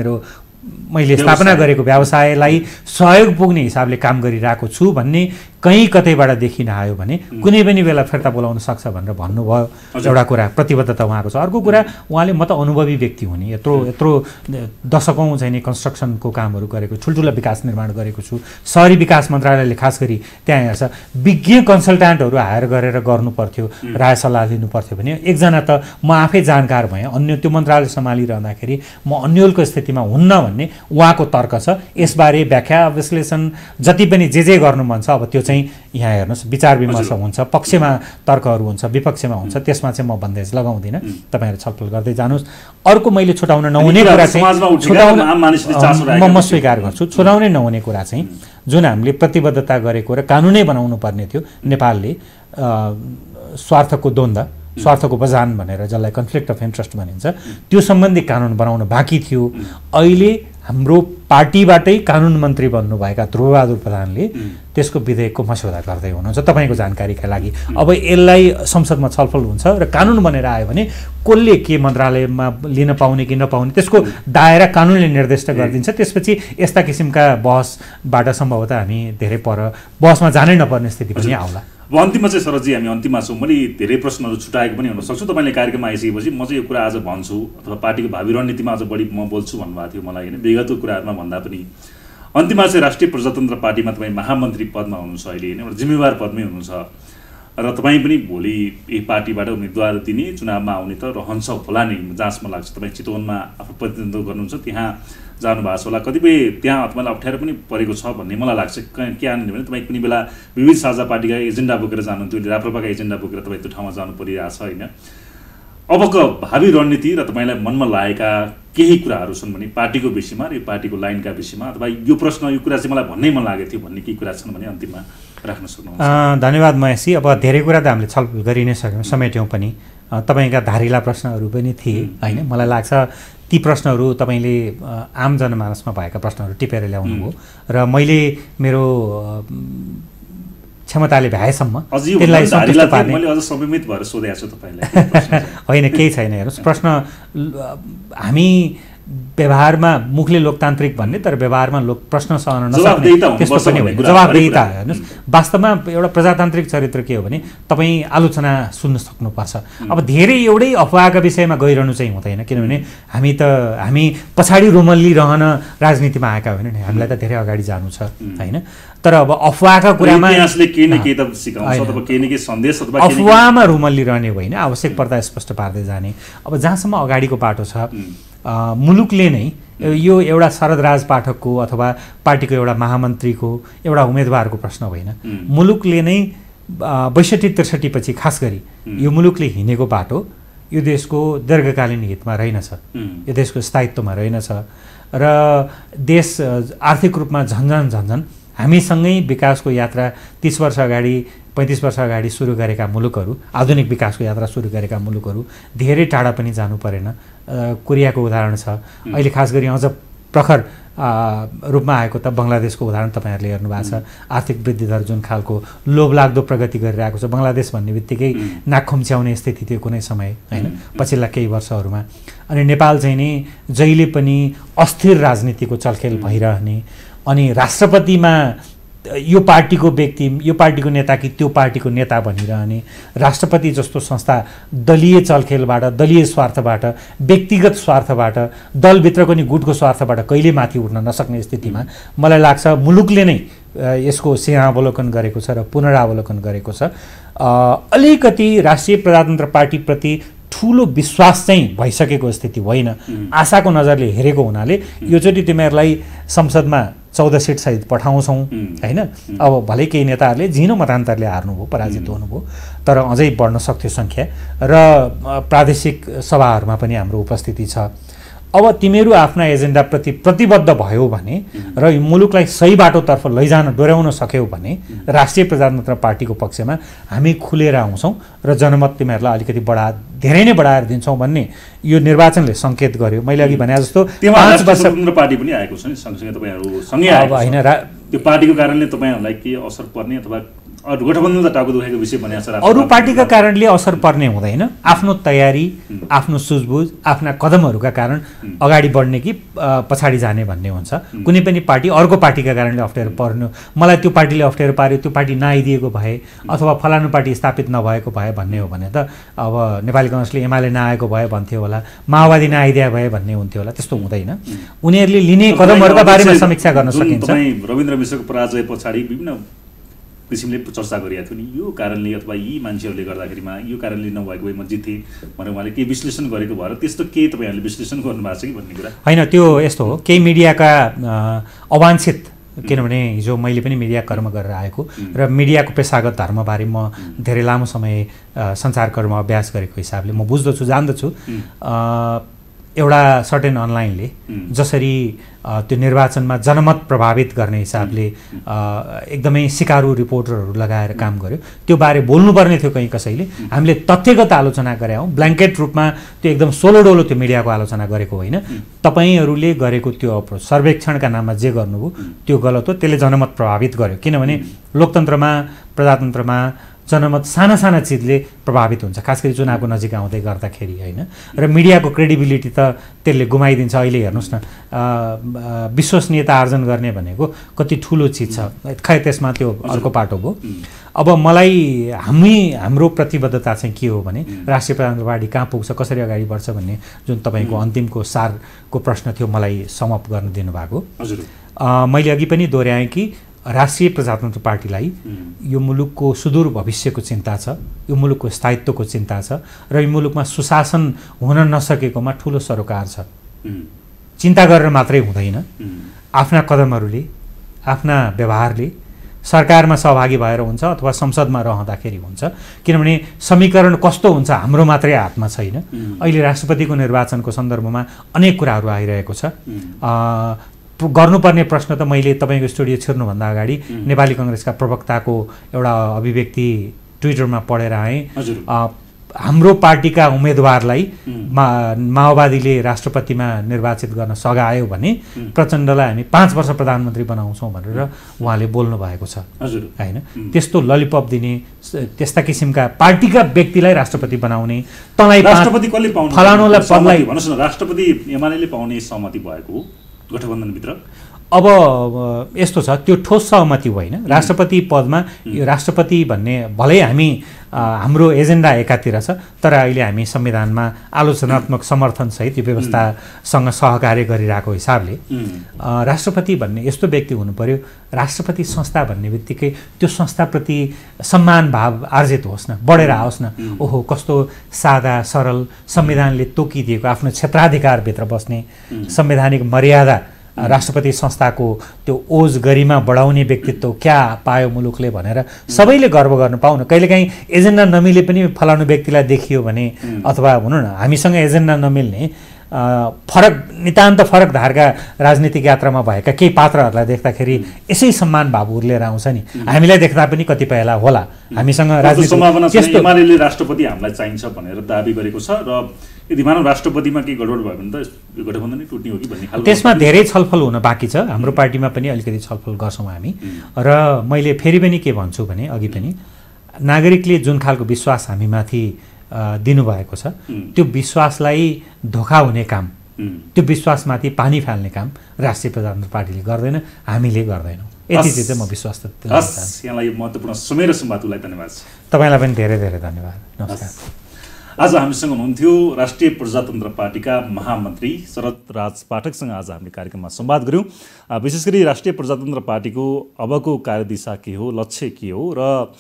मैले स्थापना गरेको व्यवसायलाई सहयोग पुग्ने हिसाबले काम गरिरहेको छु भन्ने कहीँ कतैबाट देखिन आयो भने कुनै पनि बेला फिर्ता बोलाउन सक्छ भनेर भन्नुभयो। एउटा कुरा प्रतिबद्धता उहाँको छ। अर्को कुरा उहाँले म त अनुभवी व्यक्ति हुँ नि, यत्रो दशकौँ चाहिँ नि कन्स्ट्रक्सनको कामहरू गरेको, ठुल्ठुला विकास निर्माण गरेको छु। सहरी विकास मन्त्रालयले खास गरी त्यहाँ हेर्छ विज्ञ कन्सल्ट्यान्टहरू हायर गरेर गर्नु पर्थ्यो, राय सल्लाह लिनु पर्थ्यो भने एकजना त म आफै जानकार भएँ, अन्य त्यो मन्त्रालय सम्हालिरहँदाखेरि म अन्यलको स्थितिमा हुन्न भन्ने उहाँको तर्क छ। यसबारे व्याख्या विश्लेषण जति पनि जे गर्नु मन छ अब त्यो यहाँ हेर्नुहोस् विचार विमर्श हुन्छ, पक्षमा तर्कहरू हुन्छ, विपक्षमा हुन्छ, त्यसमा चाहिँ म बन्देज लगाउँदिनँ, तपाईँहरू छलफल गर्दै जानुहोस्। अर्को मैले छुटाउन नहुने कुरा चाहिँ म स्वीकार गर्छु, छुटाउनै नहुने कुरा चाहिँ जुन हामीले प्रतिबद्धता गरेको र कानुनै बनाउनु पर्ने थियो, नेपालले स्वार्थको द्वन्द्व, स्वार्थको बजान भनेर जसलाई कन्फ्लिक्ट अफ इन्ट्रेस्ट भनिन्छ, त्यो सम्बन्धी कानुन बनाउन बाँकी थियो। अहिले हाम्रो पार्टीबाटै कानुन मन्त्री बन्नुभएका ध्रुवबहादुर प्रधानले त्यसको विधेयकको मस्यौदा गर्दै हुनुहुन्छ, तपाईँको जानकारीका लागि। अब यसलाई संसदमा छलफल हुन्छ र कानुन बनेर आयो भने कसले के मन्त्रालयमा लिन पाउने कि नपाउने त्यसको दायरा कानुनले निर्दिष्ट गरिदिन्छ। त्यसपछि यस्ता किसिमका बहसबाट सम्भवतः हामी धेरै पर बहसमा जानै नपर्ने स्थिति पनि आउला। अब अन्तिममा चाहिँ शरदजी हामी अन्तिममा छौँ। मैले धेरै प्रश्नहरू छुटाएको पनि हुन सक्छु, तपाईँले कार्यक्रममा आइसकेपछि म चाहिँ यो कुरा आज भन्छु अथवा पार्टीको भावी रणनीतिमा अझ बढी म बोल्छु भन्नुभएको थियो मलाई, होइन? विगतको कुराहरूमा भन्दा पनि अन्तिममा चाहिँ राष्ट्रिय प्रजातन्त्र पार्टीमा तपाईँ महामन्त्री पदमा हुनुहुन्छ अहिले होइन, एउटा जिम्मेवार पदमै हुनुहुन्छ र तपाईँ पनि भोलि यही पार्टीबाट उम्मेदवार दिने चुनावमा आउने त रहन्छ होला नै, जहाँसम्म लाग्छ। तपाईँ चितवनमा आफ्नो प्रतिनिधित्व गर्नुहुन्छ, त्यहाँ जानुभएको छ होला, कतिपय त्यहाँ तपाईँलाई अप्ठ्यारो पनि परेको छ भन्ने मलाई लाग्छ। किनभने तपाईँ कुनै बेला विविध साझा पार्टीका एजेन्डा बोकेर जानुहुन्थ्यो, राप्रपाका एजेन्डा बोकेर तपाईँ त्यो ठाउँमा जानु परिरहेको छ होइन। अबको भावी रणनीति र तपाईँलाई मनमा लागेका केही कुराहरू छन् भने पार्टीको विषयमा र यो पार्टीको लाइनका विषयमा, अथवा यो प्रश्न यो कुरा चाहिँ मलाई भन्नै मन लागेको थियो भन्ने केही कुरा छन् भने अन्तिममा राख्न सक्नुहुन्छ। धन्यवाद महेशजी। अब धेरै कुरा त हामीले छलफल गरि नै सक्यौँ, समेट्यौँ पनि। तपाईँका धारिला प्रश्नहरू पनि थिए होइन। मलाई लाग्छ ती प्रश्नहरू तपाईँले आम जनमानसमा भएका प्रश्नहरू टिपेर ल्याउनुभयो र मैले मेरो क्षमताले भ्याएसम्म त्यसलाई सन्तुष्ट पार्ने होइन, केही छैन। हेर्नुहोस्, प्रश्न हामी व्यवहारमा मुखले लोकतान्त्रिक भन्ने, तर व्यवहारमा प्रश्न सहन नसक्ने त्यस्तो पनि होइन। जवाबदेहिता हेर्नुहोस्, वास्तवमा एउटा प्रजातान्त्रिक चरित्र के हो भने तपाईँ आलोचना सुन्न सक्नुपर्छ। अब धेरै एउटै अफवाहका विषयमा गइरहनु चाहिँ हुँदैन, किनभने हामी पछाडि रोमल्लिरहन राजनीतिमा आएका होइन, हामीलाई त धेरै अगाडि जानु छ होइन। तर अब अफवाहका कुरामा अफवाहमा रोमल्लिरहने होइन, आवश्यक पर्दा स्पष्ट पार्दै जाने। अब जहाँसम्म अगाडिको बाटो छ, मुलुकले नै यो एउटा शरदराज पाठकको अथवा पार्टीको एउटा महामन्त्रीको एउटा उम्मेदवारको प्रश्न होइन, मुलुकले नै 62-63 पछि खास गरी यो मुलुकले हिँडेको बाटो यो देशको दीर्घकालीन हितमा रहेनछ, यो देशको स्थायित्वमा रहेनछ र देश आर्थिक रूपमा झन्झन हामीसँगै विकासको यात्रा 30 वर्ष अगाडि 35 वर्ष अगाडि सुरु गरेका मुलुकहरू, आधुनिक विकासको यात्रा सुरु गरेका मुलुकहरू धेरै टाढा पनि जानु परेन। कोरियाको उदाहरण छ, अहिले खास गरी अझ प्रखर रूपमा आएको त बङ्गलादेशको उदाहरण तपाईँहरूले हेर्नु भएको छ। आर्थिक वृद्धि दर जुन खालको लोभलाग्दो प्रगति गरिरहेको छ, बङ्गलादेश भन्ने बित्तिकै नाक खुम्च्याउने स्थिति थियो कुनै समय होइन, पछिल्ला केही वर्षहरूमा। अनि नेपाल चाहिँ नि जहिले पनि अस्थिर राजनीतिको चलखेल भइरहने, अनि राष्ट्रपतिमा यो पार्टीको व्यक्ति, यो पार्टीको नेता कि त्यो पार्टीको नेता भनिरहने, राष्ट्रपति जस्तो संस्था दलीय चलखेलबाट, दलीय स्वार्थबाट, व्यक्तिगत स्वार्थबाट, दलभित्रको नि गुटको स्वार्थबाट कहिले माथि उठ्न नसक्ने स्थितिमा मलाई लाग्छ मुलुकले नै यसको सिंहावलोकन गरेको छ र पुनरावलोकन गरेको छ। अलिकति राष्ट्रिय प्रजातन्त्र पार्टीप्रति ठुलो विश्वास चाहिँ भइसकेको स्थिति होइन, आशाको नजरले हेरेको हुनाले योचोटि तिमीहरूलाई संसदमा 14 सिट सहित पठाउँछौँ होइन। अब भलै केही नेताहरूले झिनो मतान्तरले हार्नुभयो, पराजित हुनुभयो, तर अझै बढ्न सक्थ्यो सङ्ख्या र प्रादेशिक सभाहरूमा पनि हाम्रो उपस्थिति छ। अब तिमीहरू आफ्ना एजेन्डाप्रति प्रतिबद्ध भयो भने र यो मुलुकलाई सही बाटोतर्फ लैजान डोर्याउन सक्यौ भने राष्ट्रिय प्रजातन्त्र पार्टीको पक्षमा हामी खुलेर आउँछौँ र जनमत तिमीहरूलाई अलिकति धेरै नै बढाएर दिन्छौँ भन्ने यो निर्वाचनले सङ्केत गर्यो। मैले अघि भने जस्तो 5 वर्ष पार्टी पनि आएको छ नि सँगसँगै तपाईँहरू सँगै आएको होइन, त्यो पार्टीको कारणले तपाईँहरूलाई के असर पर्ने अथवा गठबन्धन त टाउको दुखेको विषय भने अरू पार्टीका कारणले असर पर्ने हुँदैन, आफ्नो तयारी, आफ्नो सुझबुझ, आफ्ना कदमहरूका कारण अगाडि बढ्ने कि पछाडि जाने भन्ने हुन्छ। कुनै पनि पार्टी अर्को पार्टीका कारणले अप्ठ्यारो पर्नु, मलाई त्यो पार्टीले अप्ठ्यारो पार्यो, त्यो पार्टी नआइदिएको भए अथवा फलानु पार्टी स्थापित नभएको भए भन्ने हो भने त अब नेपाली काङ्ग्रेसले एमाले नआएको भए भन्थ्यो होला, माओवादी नआइदिया भए भन्ने हुन्थ्यो होला, त्यस्तो हुँदैन। उनीहरूले लिने कदमहरूका बारेमा समीक्षा गर्न सकिन्छ। रविन्द्र मिश्रको पराजय पछाडि विभिन्न किसिमले चर्चा गरिएको थियो नि, यो कारणले अथवा यी मान्छेहरूले गर्दाखेरिमा यो कारणले नभएको भए म जित्थेँ भनेर उहाँले केही विश्लेषण गरेको भएर त्यस्तो केही तपाईँहरूले विश्लेषण गर्नुभएको छ कि भन्ने कुरा होइन। त्यो यस्तो हो, केही मिडियाका अवाञ्छित, किनभने हिजो मैले पनि मिडिया कर्म गरेर आएको र मिडियाको पेसागत धर्मबारे म धेरै लामो समय सञ्चारकर्म अभ्यास गरेको हिसाबले म बुझ्दछु, जान्दछु। एउटा सर्टेन अनलाइनले जसरी त्यो निर्वाचनमा जनमत प्रभावित गर्ने हिसाबले एकदमै सिकारु रिपोर्टरहरू लगाएर काम गर्यो, त्यो बारे बोल्नुपर्ने थियो कहीँ कसैले। हामीले तथ्यगत आलोचना गरे हौँ, ब्ल्याङ्केट रूपमा त्यो एकदम सोलोडोलो त्यो मिडियाको आलोचना गरेको होइन। तपाईँहरूले गरेको त्यो अप्रोच सर्वेक्षणका नाममा जे गर्नुभयो त्यो गलत हो, त्यसले जनमत प्रभावित गर्यो। किनभने लोकतन्त्रमा, प्रजातन्त्रमा जनमत साना साना चिजले प्रभावित हुन्छ, खास गरी चुनावको नजिक आउँदै गर्दाखेरि होइन। र मिडियाको क्रेडिबिलिटी त त्यसले गुमाइदिन्छ। अहिले हेर्नुहोस् न, विश्वसनीयता आर्जन गर्ने भनेको कति ठुलो चिज छ, खै त्यसमा त्यो अर्को पाटो भयो। अब मलाई हाम्रो प्रतिबद्धता चाहिँ के हो भने राष्ट्रिय प्रजातन्त्र पार्टी कहाँ पुग्छ, कसरी अगाडि बढ्छ भन्ने जुन तपाईँको अन्तिमको सारको प्रश्न थियो, मलाई समअप गर्न दिनुभएको। मैले अघि पनि दोहोऱ्याएँ कि राष्ट्रिय प्रजातन्त्र पार्टीलाई यो मुलुकको सुदूर भविष्यको चिन्ता छ, यो मुलुकको स्थायित्वको चिन्ता छ र यो मुलुकमा सुशासन हुन नसकेकोमा ठुलो सरोकार छ। चिन्ता गरेर मात्रै हुँदैन, आफ्ना कदमहरूले, आफ्ना व्यवहारले सरकारमा सहभागी भएर हुन्छ अथवा संसदमा रहँदाखेरि हुन्छ। किनभने समीकरण कस्तो हुन्छ हाम्रो मात्रै हातमा छैन। अहिले राष्ट्रपतिको निर्वाचनको सन्दर्भमा अनेक कुराहरू आइरहेको छ। गर्नुपर्ने प्रश्न त मैले तपाईँको स्टुडियो छिर्नुभन्दा अगाडि नेपाली कङ्ग्रेसका प्रवक्ताको एउटा अभिव्यक्ति ट्विटरमा पढेर आएँ। हाम्रो पार्टीका उम्मेदवारलाई माओवादीले राष्ट्रपतिमा निर्वाचित गर्न सघायो भने प्रचण्डलाई हामी 5 वर्ष प्रधानमन्त्री बनाउँछौँ भनेर उहाँले बोल्नु भएको छ हैन। त्यस्तो ललिपप दिने, त्यस्ता किसिमका पार्टीका व्यक्तिलाई राष्ट्रपति बनाउने, तँलाई राष्ट्रपति कसले पाउने, फलानुलाई पदलाई भन्नुस् न, राष्ट्रपति एमालेले पाउने सहमति भएको गठबन्धनभित्र? अब यस्तो छ, त्यो ठोस सहमति होइन। राष्ट्रपति पदमा यो राष्ट्रपति भन्ने भलै हाम्रो एजेन्डा एकातिर छ, तर अहिले हामी संविधानमा आलोचनात्मक समर्थनसहित यो व्यवस्थासँग सहकार्य गरिरहेको हिसाबले राष्ट्रपति भन्ने यस्तो व्यक्ति हुनु पर्यो, राष्ट्रपति संस्था भन्ने बित्तिकै त्यो संस्थाप्रति सम्मान भाव आर्जित होस् न, बढेर आओस् न। ओहो, कस्तो सादा सरल, संविधानले तोकिदिएको आफ्नो क्षेत्राधिकारभित्र बस्ने संवैधानिक मर्यादा, राष्ट्रपति संस्थाको त्यो ओज गरिमा बढाउने व्यक्तित्व क्या पायो मुलुकले भनेर सबैले गर्व गर्न पाउन। कहिलेकाहीँ एजेन्डा नमिले पनि फलानु व्यक्तिलाई देखियो भने, अथवा भनौँ न हामीसँग एजेन्डा नमिल्ने फरक, नितान्त फरक धारका राजनीतिक यात्रामा भएका केही पात्रहरूलाई देख्दाखेरि यसै सम्मान भाव उर्लेर आउँछ नि। हामीलाई देख्दा पनि कतिपयलाई होला हामीसँग राजनीतिक एमालेले राष्ट्रपति हामीलाई चाहिन्छ भनेर दाबी गरेको छ र यदि मानव राष्ट्रपतिमा केही गडबड भयो भने त यो गठबन्धन नै टुट्ने हो कि भन्ने खालको त्यसमा धेरै छलफल हुन बाँकी छ। हाम्रो पार्टीमा पनि अलिकति छलफल गर्छौँ हामी। र मैले फेरि पनि के भन्छु भने, अघि पनि नागरिकले जुन खालको विश्वास हामीमाथि दिनुभएको छ, त्यो विश्वासलाई धोका हुने काम, त्यो विश्वासमाथि पानी फाल्ने काम राष्ट्रिय प्रजातन्त्र पार्टीले गर्दैन, हामीले गर्दैनौँ। यति चाहिँ म विश्वास त दिन्न चाहन्छु। यहाँलाई महत्त्वपूर्ण समय र सम्वादलाई धन्यवाद। तपाईँलाई पनि धेरै धेरै धन्यवाद। नमस्कार। आज हामीसँग हुनुहुन्थ्यो राष्ट्रिय प्रजातन्त्र पार्टीका महामन्त्री शरद राज पाठकसँग आज हामीले कार्यक्रममा संवाद गऱ्यौँ। विशेष गरी राष्ट्रिय प्रजातन्त्र पार्टीको अबको कार्यदिशा के हो, लक्ष्य के हो, र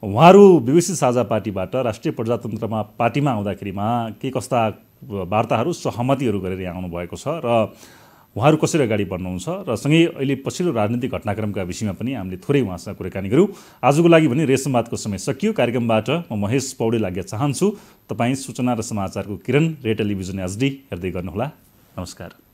उहाँहरू बीबीसी साझा पार्टीबाट राष्ट्रिय प्रजातन्त्रमा पार्टीमा आउँदाखेरिमा के कस्ता वार्ताहरू, सहमतिहरू गरेर यहाँ आउनुभएको छ र उहाँहरू कसरी अगाडि बढ्नुहुन्छ र सँगै अहिले पछिल्लो राजनीतिक घटनाक्रमका विषयमा पनि हामीले थोरै उहाँसँग कुराकानी गऱ्यौँ। आजको लागि भने रेस संवादको समय सकियो। कार्यक्रमबाट म महेश पौडेल आज्ञा चाहन्छु। तपाईँ सूचना र समाचारको किरण, रे टेलिभिजन एचडी हेर्दै गर्नुहोला। नमस्कार।